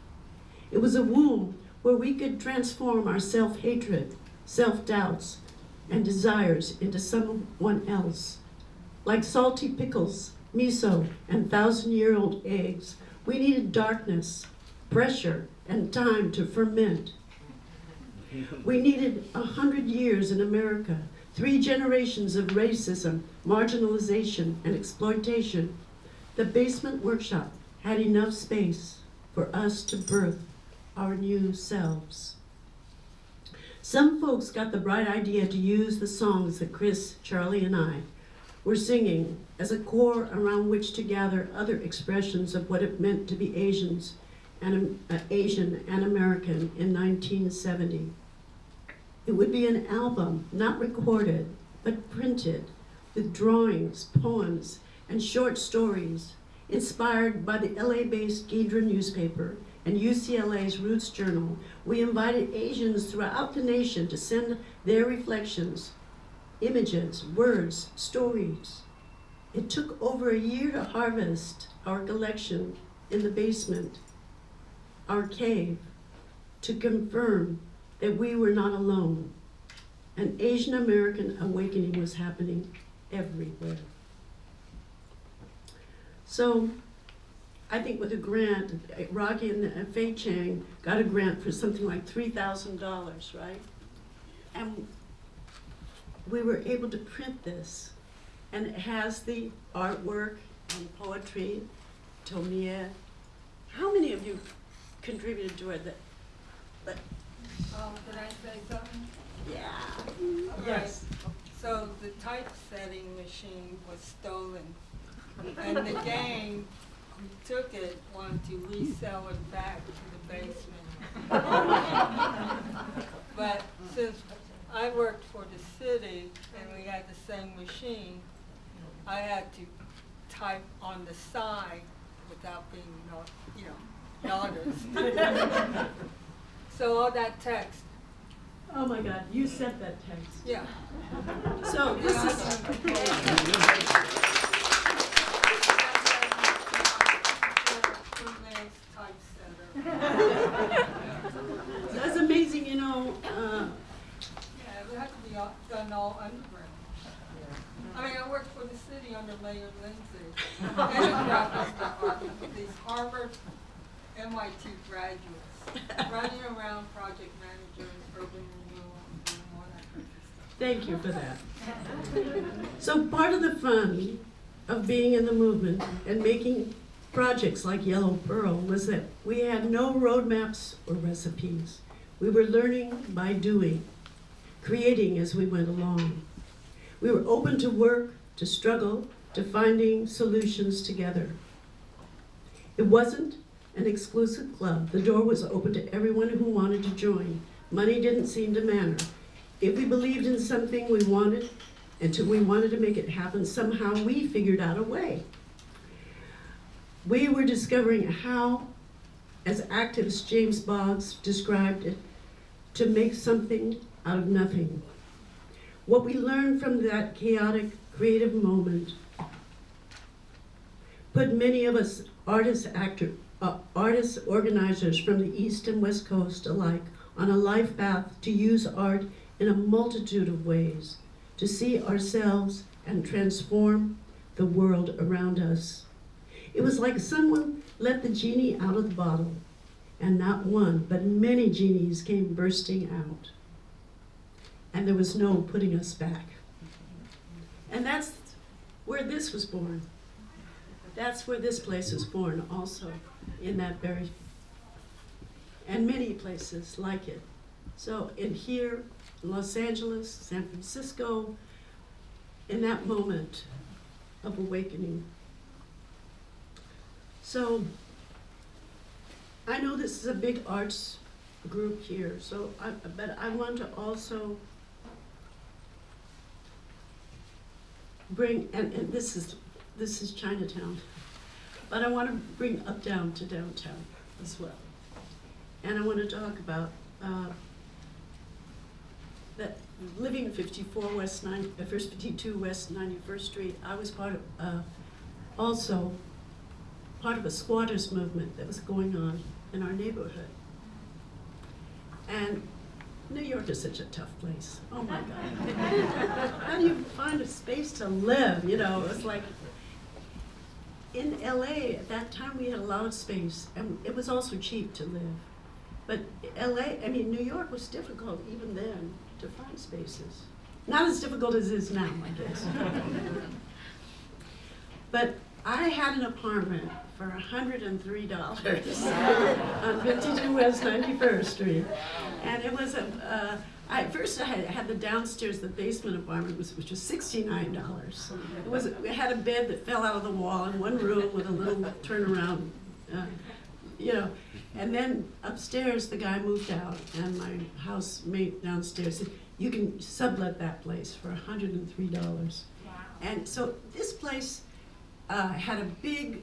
It was a womb where we could transform our self-hatred, self-doubts, and desires into someone else. Like salty pickles, miso, and 1,000-year-old eggs, we needed darkness, pressure, and time to ferment. We needed 100 years in America, 3 generations of racism, marginalization, and exploitation. The Basement Workshop had enough space for us to birth our new selves. Some folks got the bright idea to use the songs that Chris, Charlie, and I were singing as a core around which to gather other expressions of what it meant to be Asian and American in 1970. It would be an album, not recorded, but printed, with drawings, poems, and short stories, inspired by the LA-based Ghidra newspaper and UCLA's Roots Journal, we invited Asians throughout the nation to send their reflections, images, words, stories. It took over a year to harvest our collection in the basement, our cave, to confirm that we were not alone. An Asian American awakening was happening everywhere. So I think with a grant, Rocky and Fei Chang got a grant for something like $3,000, right? And we were able to print this, and it has the artwork and poetry, Tomie. How many of you contributed to it? Did I say something? Yeah. All Yes. right. So the typesetting machine was stolen, and the gang who took it wanted to resell it back to the basement. But since I worked for the city and we had the same machine, I had to type on the side without being, noticed. So all that text, Oh my God, you sent that text. yeah. So this is, that's amazing, Yeah, it had to be done all underground. I mean, I worked for the city under Mayor Lindsay. And the graphics department with these Harvard, MIT graduates, running around project managers, urban renewal, and all that kind of stuff. thank you for that. So part of the fun of being in the movement and making projects like Yellow Pearl was that we had no roadmaps or recipes. We were learning by doing, creating as we went along. We were open to work, to struggle, to finding solutions together. It wasn't an exclusive club. The door was open to everyone who wanted to join. Money didn't seem to matter. If we believed in something we wanted, and we wanted to make it happen, somehow we figured out a way. We were discovering how, as activist James Boggs described it, to make something out of nothing. What we learned from that chaotic, creative moment put many of us artists, organizers from the East and West Coast alike on a life path to use art in a multitude of ways, to see ourselves and transform the world around us. It was like someone let the genie out of the bottle, and not one, but many genies came bursting out. And there was no putting us back. And that's where this was born. That's where this place was born also, in that very, and many places like it. So in here, Los Angeles, San Francisco, in that moment of awakening. So I know this is a big arts group here, but I want to also bring, and this is Chinatown, but I want to bring Uptown to downtown as well. And I want to talk about that living 52 West 91st Street, I was also part of a squatters movement that was going on in our neighborhood. And New York is such a tough place. Oh my God. How do you find a space to live? It's like, in LA at that time we had a lot of space, and it was also cheap to live. But New York was difficult even then to find spaces. Not as difficult as it is now, I guess. But I had an apartment for $103 on 52 West 91st Street. And it was first I had the downstairs, the basement apartment, which was $69. It had a bed that fell out of the wall in one room with a little turnaround, And then upstairs, the guy moved out, and my housemate downstairs said, "You can sublet that place for $103. Wow. And so this place had a big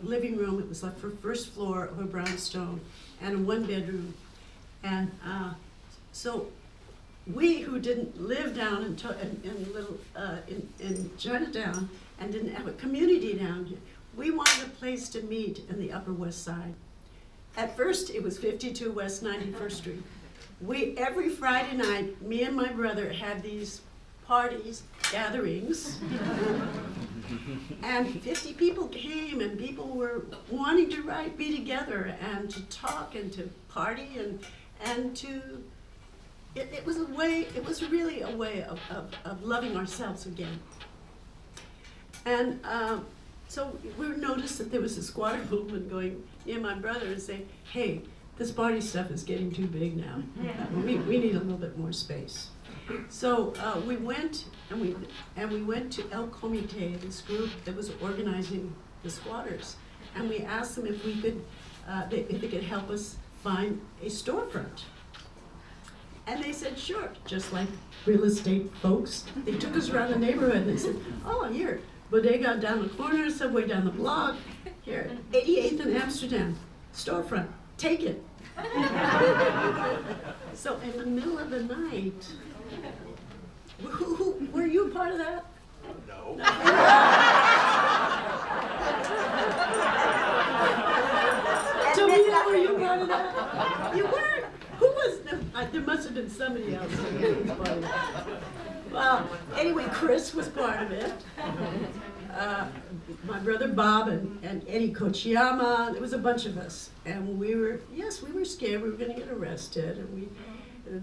living room. It was like for first floor of a brownstone and a one bedroom. And so we who didn't live down in Chinatown and didn't have a community down here, we wanted a place to meet in the Upper West Side. At first, it was 52 West 91st Street. Every Friday night, me and my brother had these parties, gatherings, and 50 people came, and people were wanting to be together and to talk and to party and to. It was a way. It was really a way of loving ourselves again. And so we noticed that there was a squatter movement going. Me and my brother and say, "Hey, this party stuff is getting too big now. We need a little bit more space." So we went and we went to El Comité, this group that was organizing the squatters, and we asked them if we could, if they could help us find a storefront. And they said, sure, just like real estate folks. They took us around the neighborhood and they said, oh, here, bodega down the corner, subway down the block, here, 88th and Amsterdam, storefront, take it. So in the middle of the night, were you a part of that? No. Tomita, were you part of that? You weren't. Who was? There must have been somebody else who was part of that. Well, anyway, Chris was part of it. My brother Bob and Eddie Kochiyama. There was a bunch of us, and we were scared we were going to get arrested, and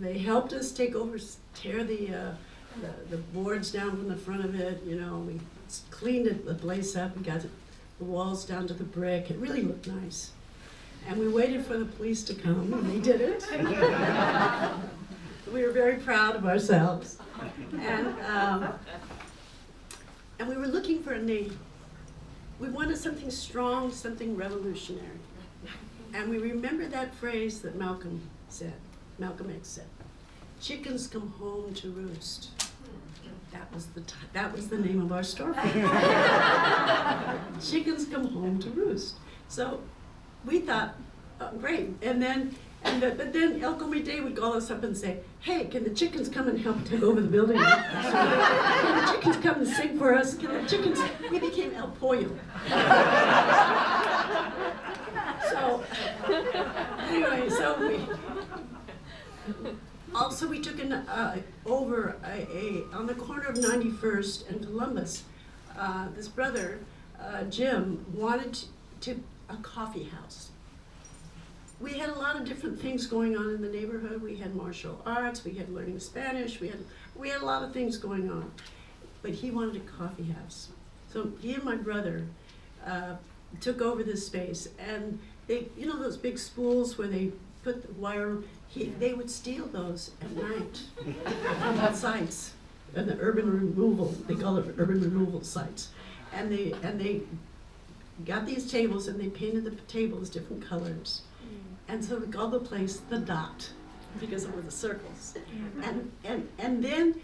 they helped us tear the boards down from the front of it. You know, we cleaned the place up. We got the walls down to the brick. It really looked nice. And we waited for the police to come, and they did it. We were very proud of ourselves. And we were looking for a name. We wanted something strong, something revolutionary. And we remember that phrase that Malcolm X said, chickens come home to roost. That was the name of our storefront. Chickens come home to roost. So we thought, oh, great. But then El Comité would call us up and say, hey, can the chickens come and help take over the building? Can the chickens come and sing for us? We became El Pollo. So, anyway, we took over on the corner of 91st and Columbus, this brother, Jim, wanted a coffee house. We had a lot of different things going on in the neighborhood. We had martial arts, we had learning Spanish, we had a lot of things going on. But he wanted a coffee house. So he and my brother took over this space, and they, you know those big spools where they put the wire, they would steal those at night from sites, and the urban removal, they call it urban removal sites. And they got these tables and they painted the tables different colors. And so we called the place the Dot because it was the circles. And then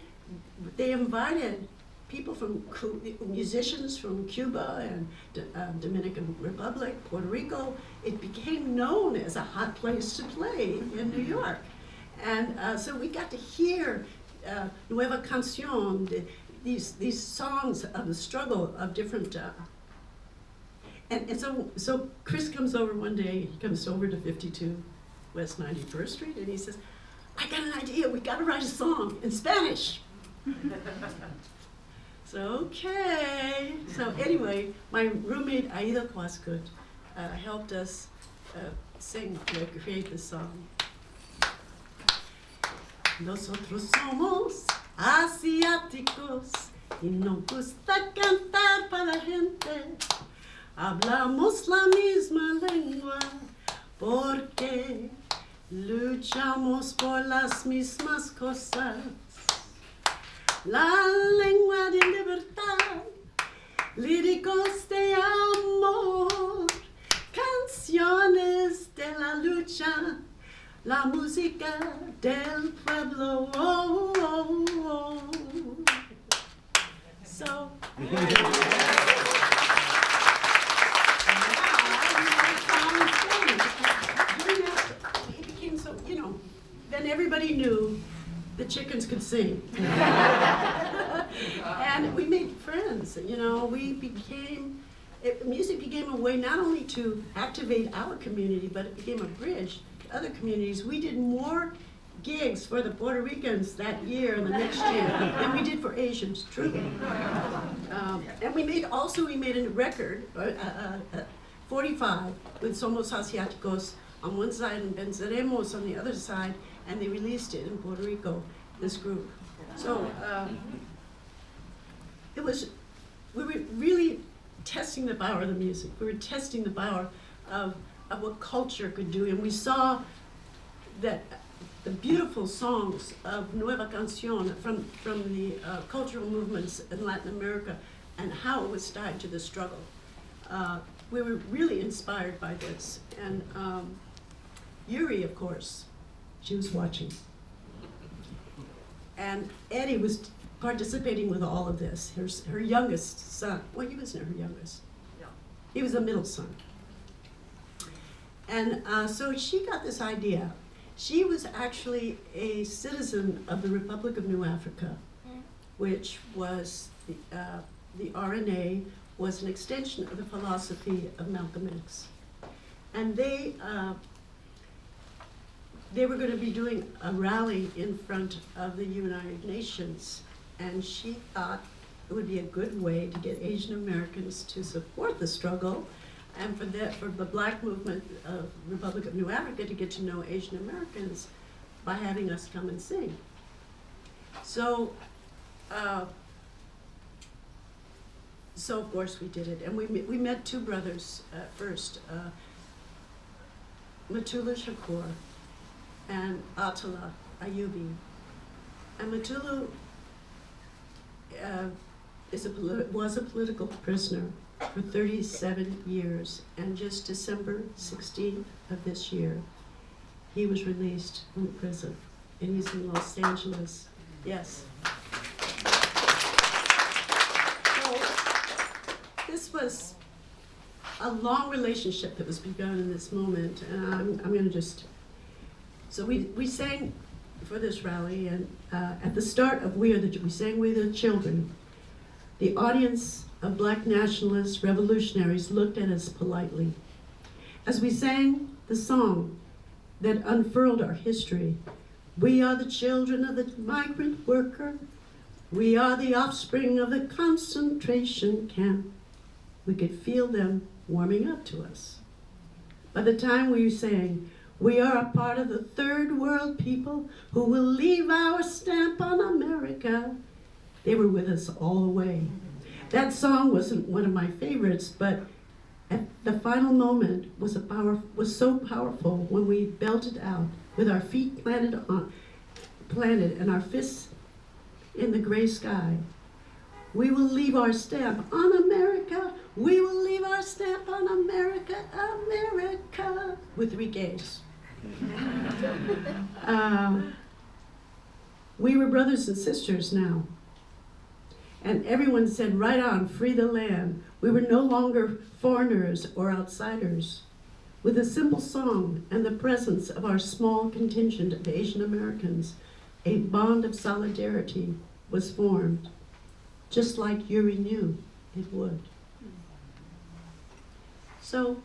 they invited people musicians from Cuba and Dominican Republic, Puerto Rico. It became known as a hot place to play in New York. And so we got to hear Nueva Canción, these songs of the struggle of different. And so Chris comes over one day, he comes over to 52 West 91st Street, and he says, I got an idea, we gotta write a song in Spanish. So, okay. So anyway, my roommate, Aida Quascut, helped us create the song. Nosotros somos asiáticos y nos gusta cantar para la gente. Hablamos la misma lengua porque luchamos por las mismas cosas. La lengua de libertad, líricos de amor, canciones de la lucha, la música del pueblo. Oh, oh, oh. So. everybody knew the chickens could sing. And we made friends, you know, music became a way not only to activate our community, but it became a bridge to other communities. We did more gigs for the Puerto Ricans that year and the next year than we did for Asians, truly. And we made a record, 45, with Somos Asiáticos on one side and Venceremos on the other side, and they released it in Puerto Rico, this group. So we were really testing the power of the music. We were testing the power of what culture could do, and we saw that the beautiful songs of Nueva Canción from the cultural movements in Latin America and how it was tied to the struggle. We were really inspired by this. And Yuri, of course, she was watching. And Eddie was participating with all of this. Her youngest son, well, he wasn't her youngest. Yeah. He was a middle son. And so she got this idea. She was actually a citizen of the Republic of New Africa, which was the RNA was an extension of the philosophy of Malcolm X. And they were going to be doing a rally in front of the United Nations, and she thought it would be a good way to get Asian Americans to support the struggle, and for the Black movement of Republic of New Africa to get to know Asian Americans by having us come and sing. So, of course we did it, and we met two brothers at first, Matula Shakur and Atala Ayubi. And Matulu was a political prisoner for 37 years, and just December 16th of this year, he was released from prison, and he's in Los Angeles. Yes. So this was a long relationship that was begun in this moment, and I'm going to just. So we sang for this rally, and at the start of we sang "We Are the Children." The audience of Black nationalist revolutionaries looked at us politely as we sang the song that unfurled our history. We are the children of the migrant worker. We are the offspring of the concentration camp. We could feel them warming up to us. By the time we sang, we are a part of the third world people who will leave our stamp on America, they were with us all the way. That song wasn't one of my favorites, but at the final moment was so powerful when we belted out with our feet planted and our fists in the gray sky. We will leave our stamp on America. We will leave our stamp on America, America, with 3 Ks. We were brothers and sisters now. And everyone said, right on, free the land. We were no longer foreigners or outsiders. With a simple song and the presence of our small contingent of Asian Americans, a bond of solidarity was formed, just like Yuri knew it would. So,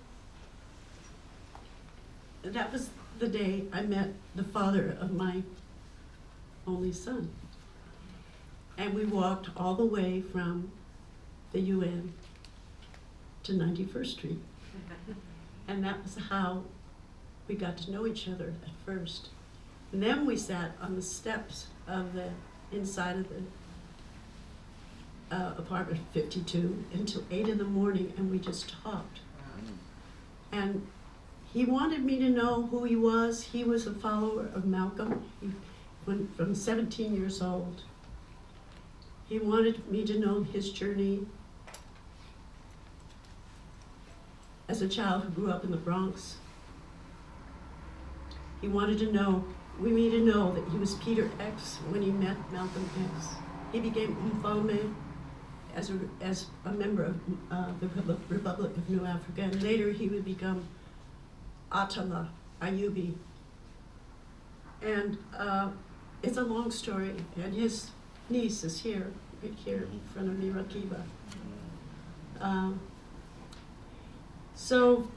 that was the day I met the father of my only son. And we walked all the way from the UN to 91st Street. And that was how we got to know each other at first. And then we sat on the steps of the inside of the apartment 52 until 8 in the morning, and we just talked. And he wanted me to know who he was. He was a follower of Malcolm from 17 years old. He wanted me to know his journey as a child who grew up in the Bronx. He wanted to know, we need to know that he was Peter X when he met Malcolm X. He became Mfalme as a member of the Republic of New Africa, and later he would become Atala Ayubi. And it's a long story, and his niece is here, right here in front of me, Rakiba. So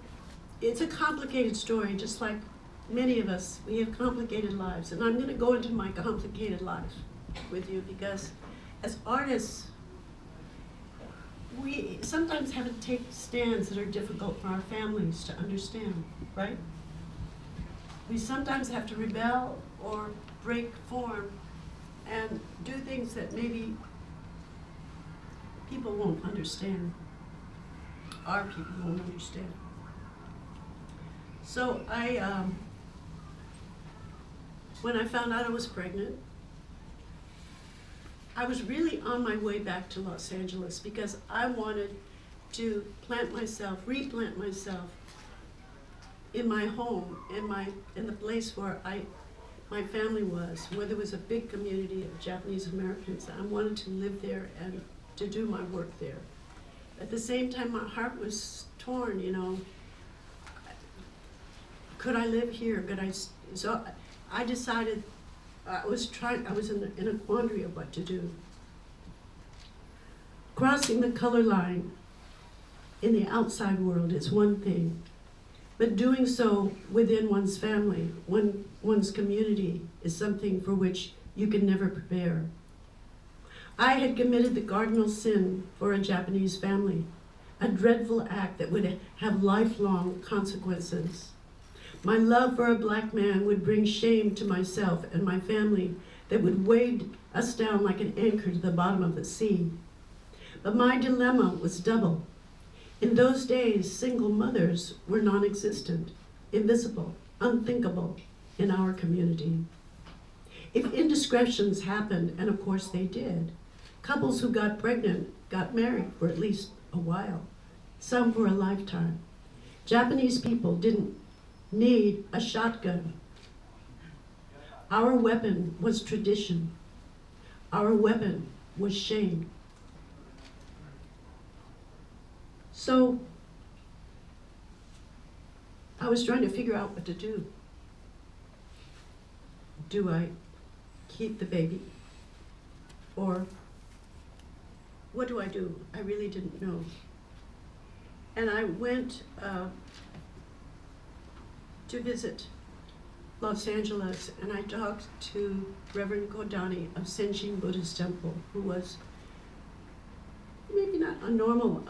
it's a complicated story, just like many of us. We have complicated lives, and I'm going to go into my complicated life with you because as artists, we sometimes have to take stands that are difficult for our families to understand, right? We sometimes have to rebel or break form and do things that maybe people won't understand. Our people won't understand. So when I found out I was pregnant, I was really on my way back to Los Angeles because I wanted to replant myself in my home, in the place where my family was, where there was a big community of Japanese Americans. I wanted to live there and to do my work there. At the same time, my heart was torn, you know. Could I live here? So I decided, I was in a quandary of what to do. Crossing the color line in the outside world is one thing, but doing so within one's family, one's community, is something for which you can never prepare. I had committed the cardinal sin for a Japanese family, a dreadful act that would have lifelong consequences. My love for a black man would bring shame to myself and my family that would weigh us down like an anchor to the bottom of the sea. But my dilemma was double. In those days, single mothers were non-existent, invisible, unthinkable in our community. If indiscretions happened, and of course they did, couples who got pregnant got married for at least a while, some for a lifetime. Japanese people didn't need a shotgun. Our weapon was tradition. Our weapon was shame. So I was trying to figure out what to do. Do I keep the baby? Or what do I do? I really didn't know. And I went to visit Los Angeles, and I talked to Reverend Kodani of Senshin Buddhist Temple, who was maybe not a normal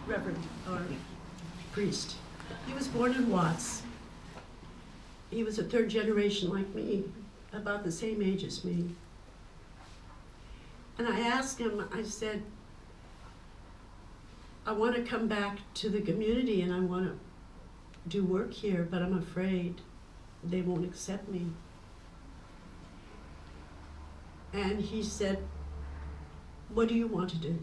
reverend or priest. He was born in Watts. He was a third generation like me, about the same age as me. And I asked him, I said, I want to come back to the community and I want to do work here, but I'm afraid they won't accept me. And he said, what do you want to do?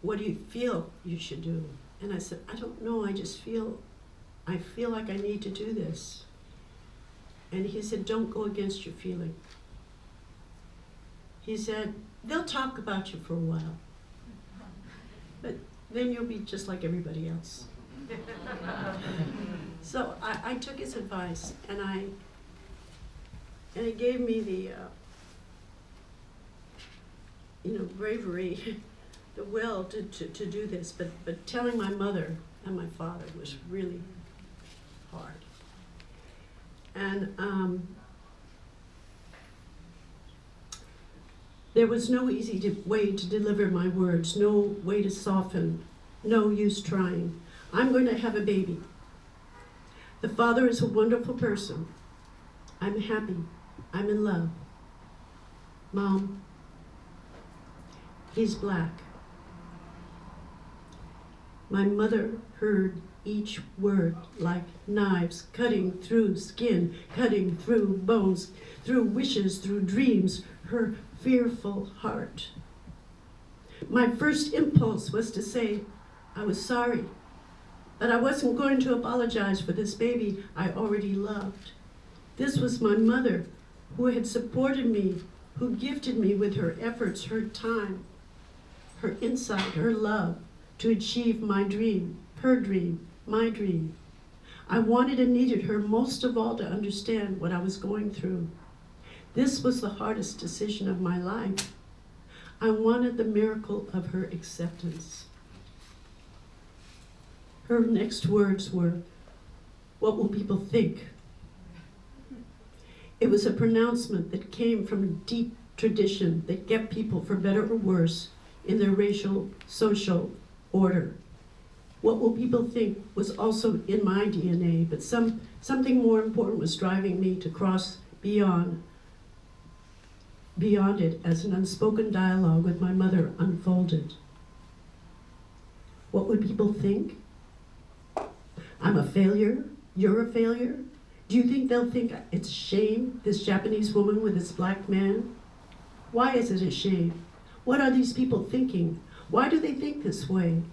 What do you feel you should do? And I said, I don't know, I feel like I need to do this. And he said, don't go against your feeling. He said, they'll talk about you for a while, but then you'll be just like everybody else. So I took his advice, and it gave me the bravery, the will to do this, but telling my mother and my father was really hard. And there was no easy way to deliver my words, no way to soften, no use trying. I'm going to have a baby. The father is a wonderful person. I'm happy. I'm in love. Mom, he's black. My mother heard each word like knives cutting through skin, cutting through bones, through wishes, through dreams, her fearful heart. My first impulse was to say I was sorry, but I wasn't going to apologize for this baby I already loved. This was my mother, who had supported me, who gifted me with her efforts, her time, her insight, her love to achieve my dream, her dream, my dream. I wanted and needed her most of all to understand what I was going through. This was the hardest decision of my life. I wanted the miracle of her acceptance. Her next words were, "What will people think?" It was a pronouncement that came from a deep tradition that kept people, for better or worse, in their racial, social order. What will people think was also in my DNA, but something more important was driving me to cross beyond it as an unspoken dialogue with my mother unfolded. What would people think? I'm a failure? You're a failure? Do you think they'll think it's a shame, this Japanese woman with this black man? Why is it a shame? What are these people thinking? Why do they think this way?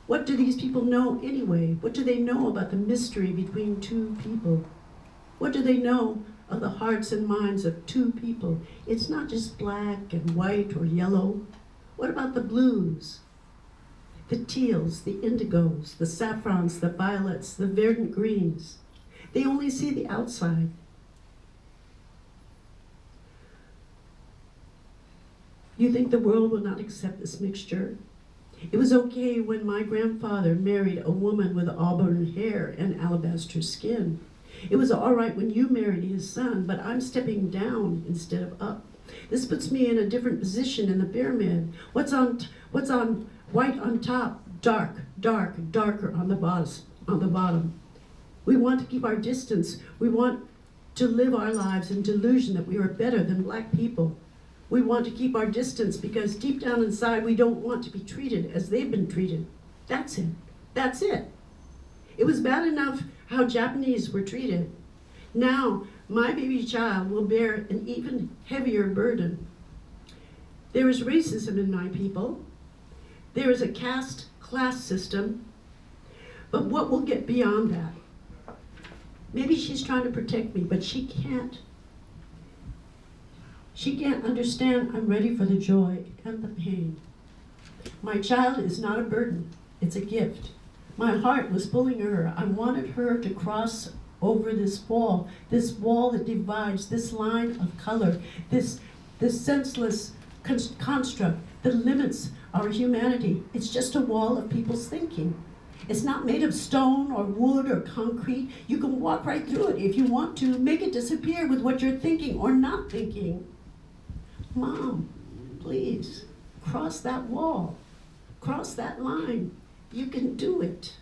What do these people know anyway? What do they know about the mystery between two people? What do they know of the hearts and minds of two people? It's not just black and white or yellow. What about the blues? The teals, the indigos, the saffrons, the violets, the verdant greens. They only see the outside. You think the world will not accept this mixture? It was okay when my grandfather married a woman with auburn hair and alabaster skin. It was all right when you married his son, but I'm stepping down instead of up. This puts me in a different position in the pyramid. What's on white on top, darker on the bottom. We want to keep our distance. We want to live our lives in delusion that we are better than black people. We want to keep our distance because deep down inside we don't want to be treated as they've been treated. That's it. That's it. It was bad enough how Japanese were treated. Now, my baby child will bear an even heavier burden. There is racism in my people. There is a caste class system. But what will get beyond that? Maybe she's trying to protect me, but she can't. She can't understand I'm ready for the joy and the pain. My child is not a burden, it's a gift. My heart was pulling her. I wanted her to cross over this wall that divides, this line of color, this senseless construct that limits our humanity. It's just a wall of people's thinking. It's not made of stone or wood or concrete. You can walk right through it if you want to. Make it disappear with what you're thinking or not thinking. Mom, please, cross that wall. Cross that line. You can do it.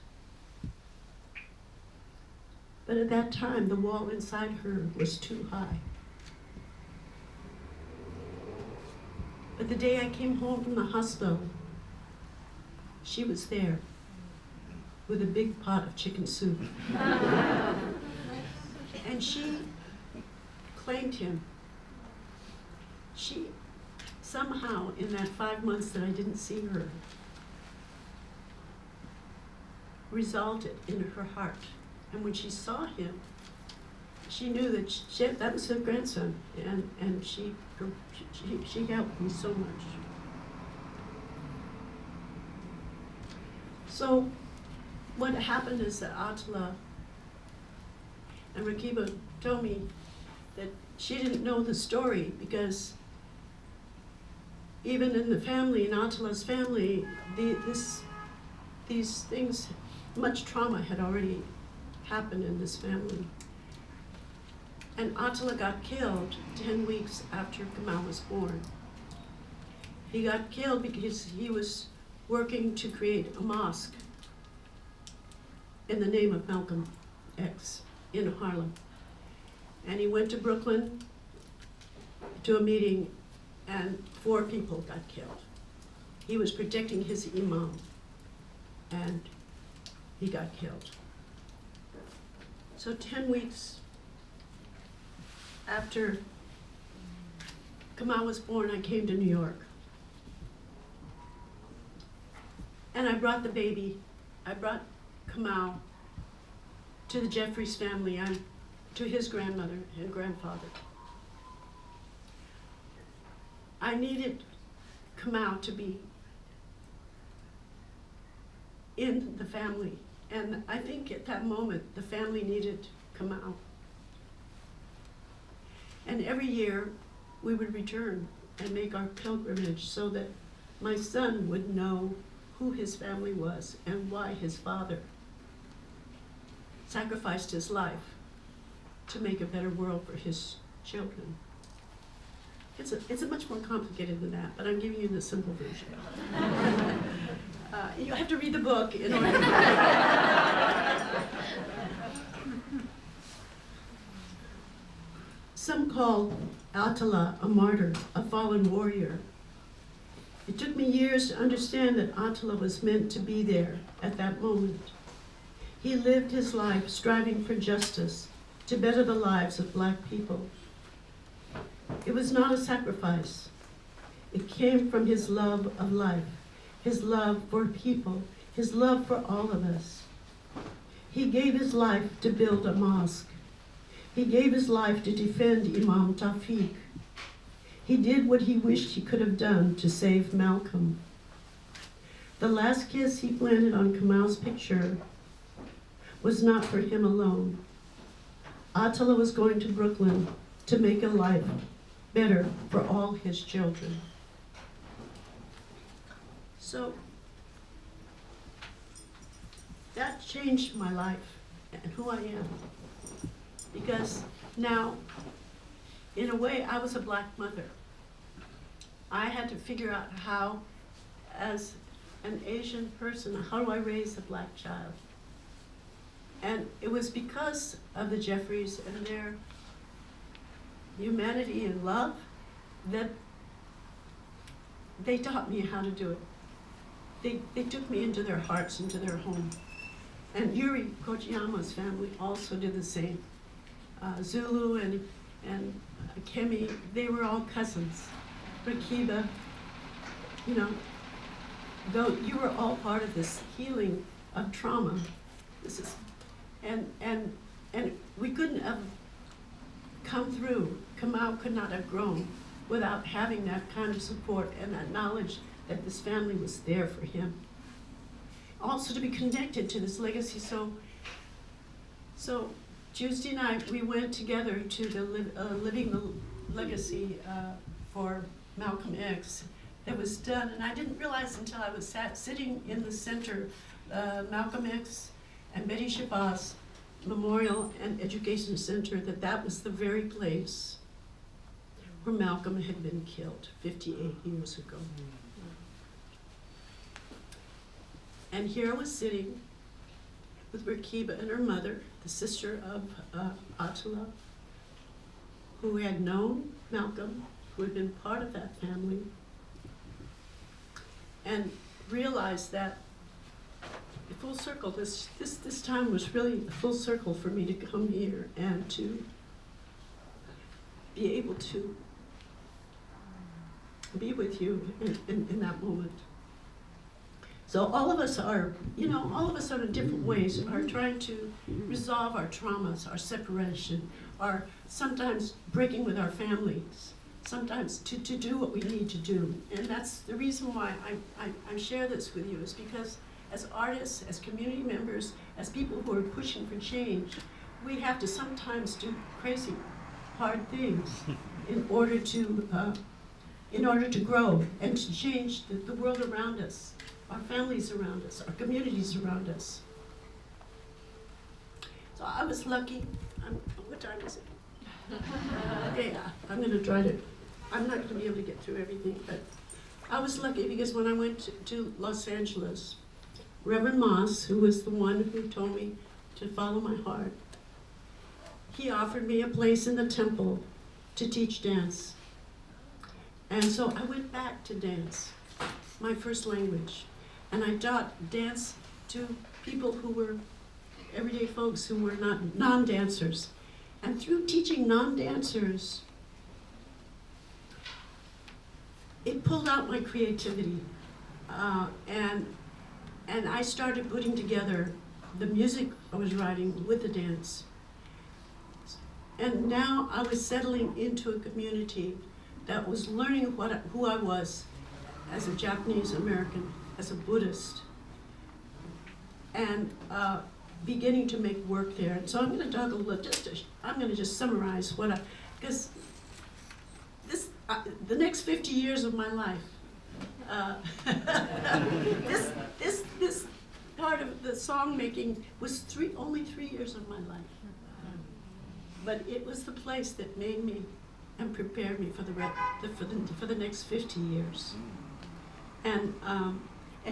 But at that time, the wall inside her was too high. But the day I came home from the hospital, she was there with a big pot of chicken soup. And she claimed him. She somehow, in that 5 months that I didn't see her, resolved it in her heart. And when she saw him, she knew that that was her grandson, and she helped me so much. So what happened is that Attila and Rakiba told me that she didn't know the story because even in the family, in Attila's family, these things, much trauma had already happened in this family. And Attila got killed 10 weeks after Kamal was born. He got killed because he was working to create a mosque in the name of Malcolm X in Harlem. And he went to Brooklyn to a meeting and 4 people got killed. He was protecting his imam and he got killed. So 10 weeks after Kamal was born, I came to New York. And I brought the baby, I brought Kamal to the Jeffries family, to his grandmother and grandfather. I needed Kamal to be in the family And I think at that moment, the family needed to come out. And every year, we would return and make our pilgrimage so that my son would know who his family was and why his father sacrificed his life to make a better world for his children. It's a much more complicated than that, but I'm giving you the simple version. You have to read the book in order to... Some call Attila a martyr, a fallen warrior. It took me years to understand that Attila was meant to be there at that moment. He lived his life striving for justice to better the lives of Black people. It was not a sacrifice. It came from his love of life, his love for people, his love for all of us. He gave his life to build a mosque. He gave his life to defend Imam Tawfiq. He did what he wished he could have done to save Malcolm. The last kiss he planted on Kamal's picture was not for him alone. Attila was going to Brooklyn to make a life better for all his children. So that changed my life and who I am. Because now, in a way, I was a Black mother. I had to figure out how, as an Asian person, how do I raise a Black child? And it was because of the Jeffries and their humanity and love that they taught me how to do it. They took me into their hearts, into their home. And Yuri Kochiyama's family also did the same. Zulu and Kemi, they were all cousins. Rakiba, you know, though you were all part of this healing of trauma. This is, and we couldn't have come through. Kamal could not have grown without having that kind of support and that knowledge that this family was there for him. Also to be connected to this legacy. So Tuesday night we went together to the Living the Legacy for Malcolm X that was done, and I didn't realize until I was sitting in the center, Malcolm X and Betty Shabazz Memorial and Education Center, that was the very place where Malcolm had been killed 58 years ago. And here I was sitting with Rakiba and her mother, the sister of Attila, who had known Malcolm, who had been part of that family, and realized that the full circle, this time was really a full circle for me to come here and to be able to be with you in that moment. So all of us are, all of us are in different ways are trying to resolve our traumas, our separation, our sometimes breaking with our families, sometimes to do what we need to do. And that's the reason why I share this with you, is because as artists, as community members, as people who are pushing for change, we have to sometimes do crazy, hard things in order to grow and to change the world around us, our families around us, our communities around us. So I was lucky. What time is it? Okay, I'm not going to be able to get through everything, but I was lucky because when I went to Los Angeles, Reverend Moss, who was the one who told me to follow my heart, he offered me a place in the temple to teach dance. And so I went back to dance, my first language. And I taught dance to people who were everyday folks who were not non-dancers. And through teaching non-dancers, it pulled out my creativity. And I started putting together the music I was writing with the dance. And now I was settling into a community that was learning who I was as a Japanese American, as a Buddhist. and beginning to make work there. And so I'm going to talk a little, I'm going to just summarize because the next 50 years of my life, this part of the song making was only 3 years of my life. But it was the place that made me and prepared me for the next 50 years. And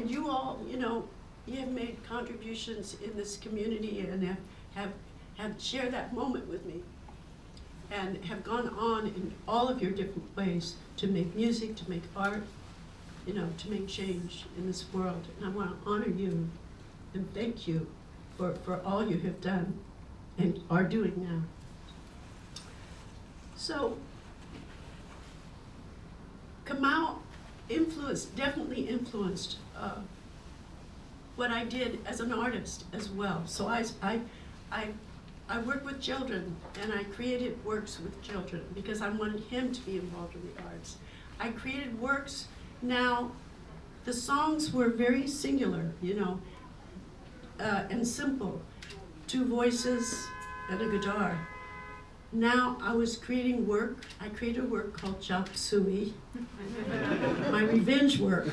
you all, you have made contributions in this community and have shared that moment with me, and have gone on in all of your different ways to make music, to make art, to make change in this world. And I want to honor you and thank you for all you have done and are doing now. So, Kamau definitely influenced what I did as an artist as well. So I work with children, and I created works with children because I wanted him to be involved in the arts. I created works. Now, the songs were very singular, and simple. 2 voices and a guitar. Now I was creating work. I created a work called Chop Suey, my revenge work,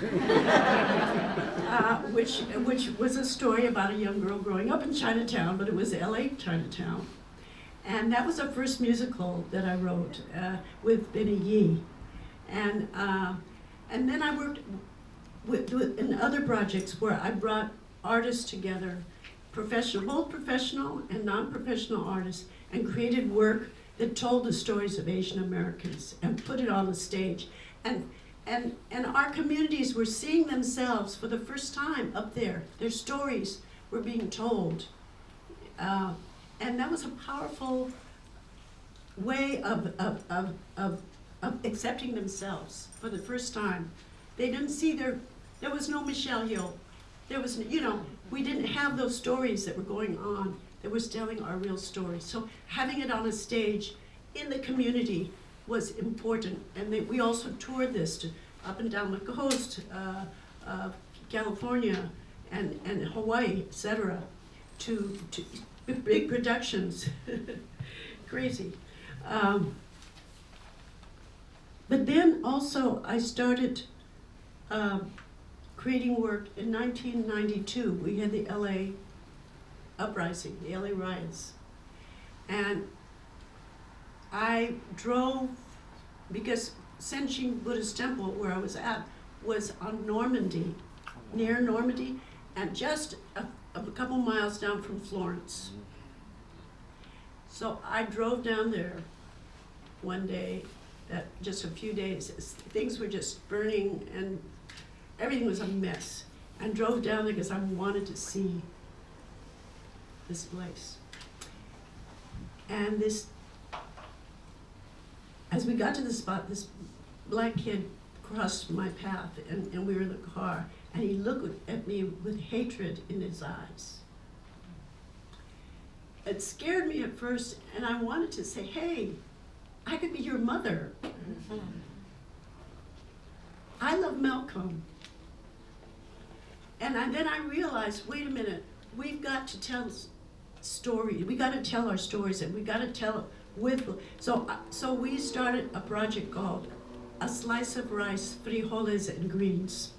which was a story about a young girl growing up in Chinatown, but it was LA Chinatown. And that was the first musical that I wrote with Benny Yee. And then I worked in other projects where I brought artists together, both professional and non-professional artists, and created work that told the stories of Asian Americans and put it on the stage. And our communities were seeing themselves for the first time up there. Their stories were being told. And that was a powerful way of accepting themselves for the first time. They didn't see there was no Michelle Yeoh. There was, we didn't have those stories that were going on that was telling our real story. So having it on a stage in the community was important. And we also toured this up and down the coast, California and Hawaii, etc., to big productions. Crazy. But then also I started creating work in 1992. We had the LA uprising, the LA riots. And I drove, because Senjin Buddhist Temple, where I was at, was on Normandy, near Normandy, and just a couple miles down from Florence. So I drove down there one day, just a few days, things were just burning and everything was a mess, and drove down there because I wanted to see this place. And as we got to the spot, this black kid crossed my path, and we were in the car, and he looked at me with hatred in his eyes. It scared me at first, and I wanted to say, hey, I could be your mother. I love Malcolm. And then I realized, wait a minute, we've got to tell stories. We got to tell our stories, and we got to tell it with. So we started a project called A Slice of Rice, Frijoles, and Greens.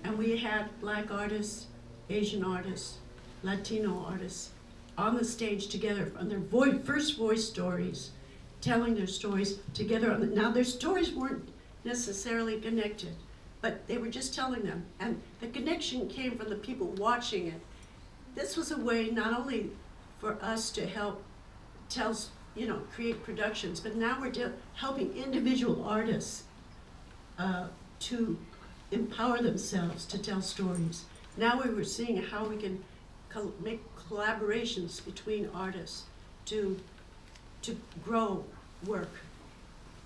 And we had Black artists, Asian artists, Latino artists on the stage together on their first voice stories, telling their stories together. Now their stories weren't necessarily connected, but they were just telling them. And the connection came from the people watching it. This was a way not only for us to help create productions, but now we're helping individual artists to empower themselves to tell stories. Now we were seeing how we can make collaborations between artists to grow work.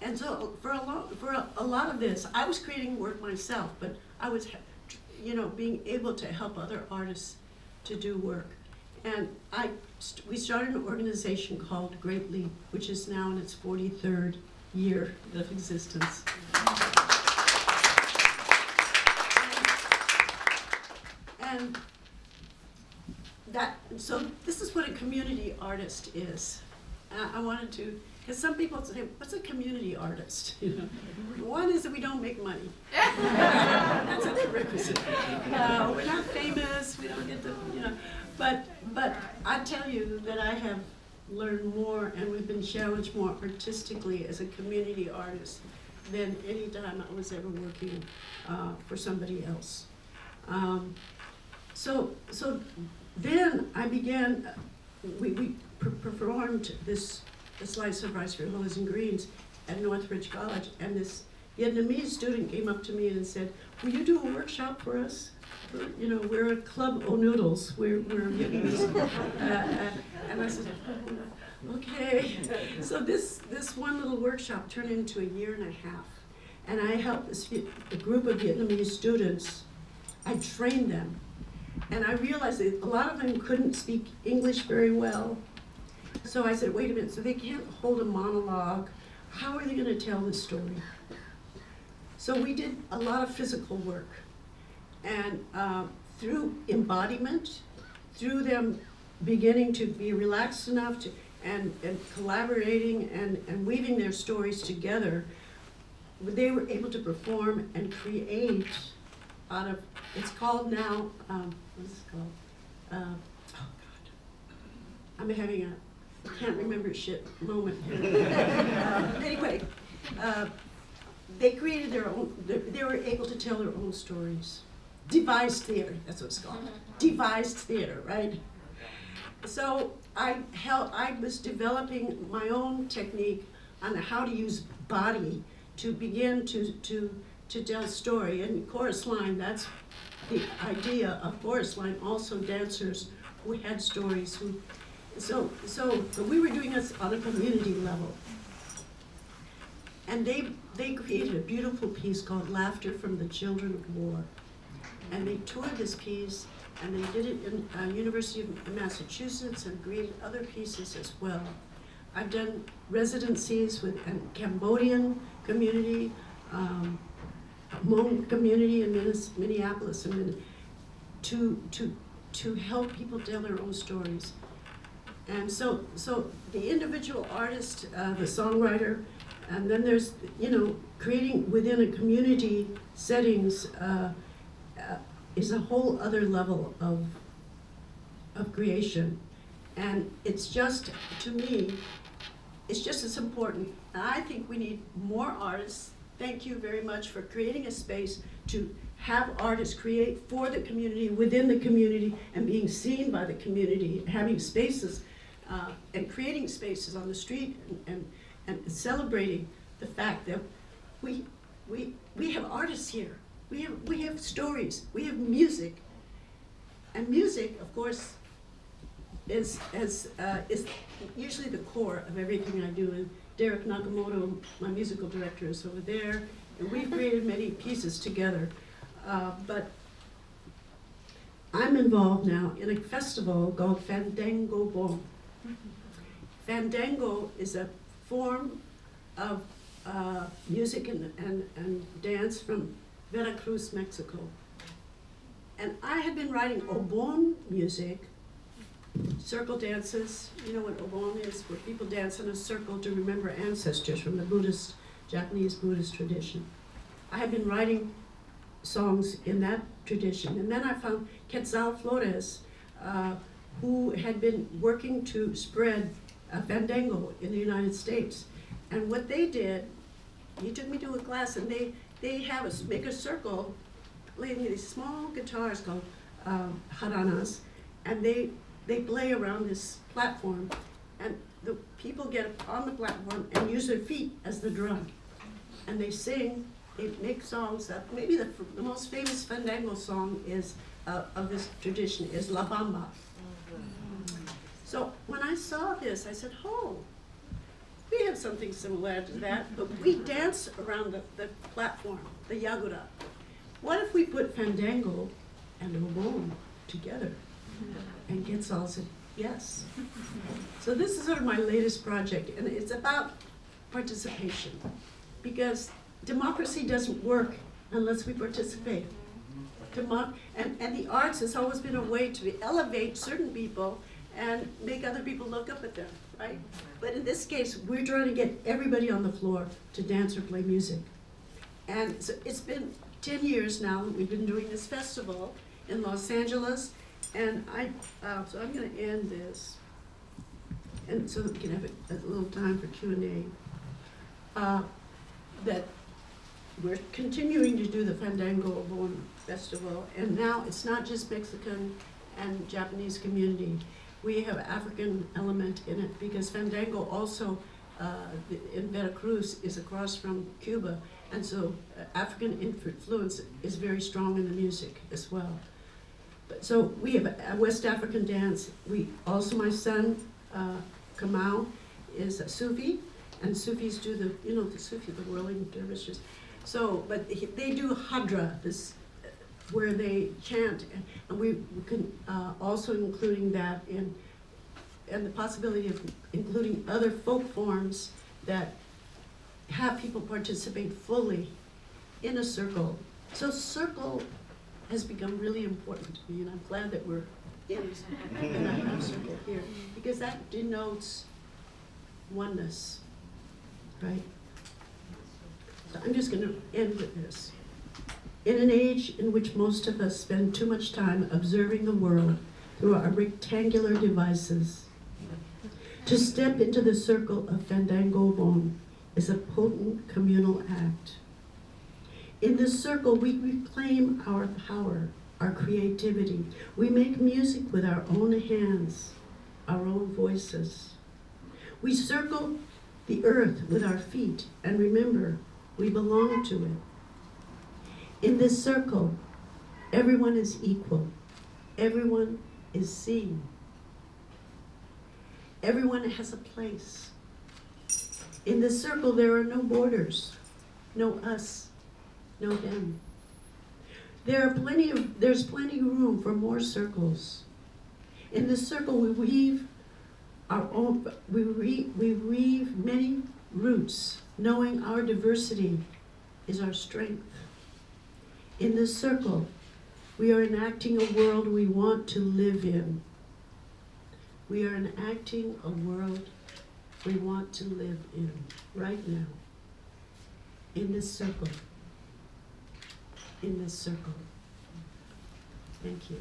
And so for a lot of this, I was creating work myself, but I was, being able to help other artists to do work. And we started an organization called Great Leap, which is now in its 43rd year of existence. And so this is what a community artist is. I wanted to, because some people say, what's a community artist? You know, one is that we don't make money. That's a prerequisite. We're not famous, we don't get the, you know, but I tell you that I have learned more and we've been challenged more artistically as a community artist than any time I was ever working for somebody else. So then I began, we performed this Slice of Rice for Lilies and Greens at Northridge College, and this Vietnamese student came up to me and said, will you do a workshop for us? You know, we're a club o' noodles, we're Vietnamese. And I said, okay. So this one little workshop turned into a year and a half. And I helped a group of Vietnamese students. I trained them. And I realized that a lot of them couldn't speak English very well. So I said, wait a minute, so they can't hold a monologue. How are they going to tell this story? So we did a lot of physical work. And through embodiment, through them beginning to be relaxed enough to, and collaborating and weaving their stories together, they were able to perform and create out of, it's called now, what is it called? Oh God, I'm having a, I can't remember shit moment. Anyway, they created their own, they were able to tell their own stories. Devised theater, that's what it's called. Devised theater, right? So I was developing my own technique on how to use body to begin to tell a story. And chorus line, that's the idea of chorus line, also dancers who had stories. So we were doing this on a community level. And they created a beautiful piece called Laughter from the Children of War. And they toured this piece, and they did it in University of Massachusetts and created other pieces as well. I've done residencies with a Cambodian community, Hmong community in Minneapolis, and to help people tell their own stories. And so the individual artist, the songwriter, and then there's, you know, creating within a community settings is a whole other level of creation. And it's just, to me, it's just as important. And I think we need more artists. Thank you very much for creating a space to have artists create for the community, within the community, and being seen by the community, having spaces and creating spaces on the street and celebrating the fact that we have artists here. We have stories, we have music. And music, of course, is usually the core of everything I do. And Derek Nakamoto, my musical director, is over there. And we've created many pieces together. But I'm involved now in a festival called Fandango Bon. Fandango is a form of music and dance from Veracruz, Mexico. And I had been writing Obon music, circle dances. You know what Obon is, where people dance in a circle to remember ancestors from the Japanese Buddhist tradition. I had been writing songs in that tradition. And then I found Quetzal Flores, who had been working to spread Fandango in the United States. And what they did, he took me to a class, and they have us make a circle, playing these small guitars called jaranas, and they play around this platform, and the people get on the platform and use their feet as the drum, and they sing. They make songs up. Maybe the most famous Fandango song is of this tradition is La Bamba. So when I saw this, I said, oh, we have something similar to that, but we dance around the platform, the Yagura. What if we put Fandango and Obon together? And Quetzal said, yes. So this is sort of my latest project, and it's about participation, because democracy doesn't work unless we participate. come up, and the arts has always been a way to elevate certain people and make other people look up at them, right? But in this case, we're trying to get everybody on the floor to dance or play music. And so it's been 10 years now that we've been doing this festival in Los Angeles, and so I'm gonna end this, and so that we can have a little time for Q&A. That we're continuing to do the Fandango Bon Festival, and now it's not just Mexican and Japanese community. We have African element in it because Fandango also in Veracruz is across from Cuba, and so African influence is very strong in the music as well. But so we have a West African dance. We also, my son Kamau is a Sufi, and Sufis do the Sufi, the whirling dervishes. So, but they do hadra, this where they chant, and we can also including that in, and the possibility of including other folk forms that have people participate fully in a circle. So circle has become really important to me, and I'm glad that we're in a circle here, because that denotes oneness, right? So I'm just going to end with this. In an age in which most of us spend too much time observing the world through our rectangular devices, to step into the circle of Fandango Bon is a potent communal act. In this circle, we reclaim our power, our creativity. We make music with our own hands, our own voices. We circle the earth with our feet and remember we belong to it. In this circle, everyone is equal. Everyone is seen. Everyone has a place. In this circle, there are no borders, no us, no them. There's plenty of room for more circles. In this circle, we weave many roots, knowing our diversity is our strength. In this circle, we are enacting a world we want to live in. We are enacting a world we want to live in right now. In this circle. In this circle. Thank you.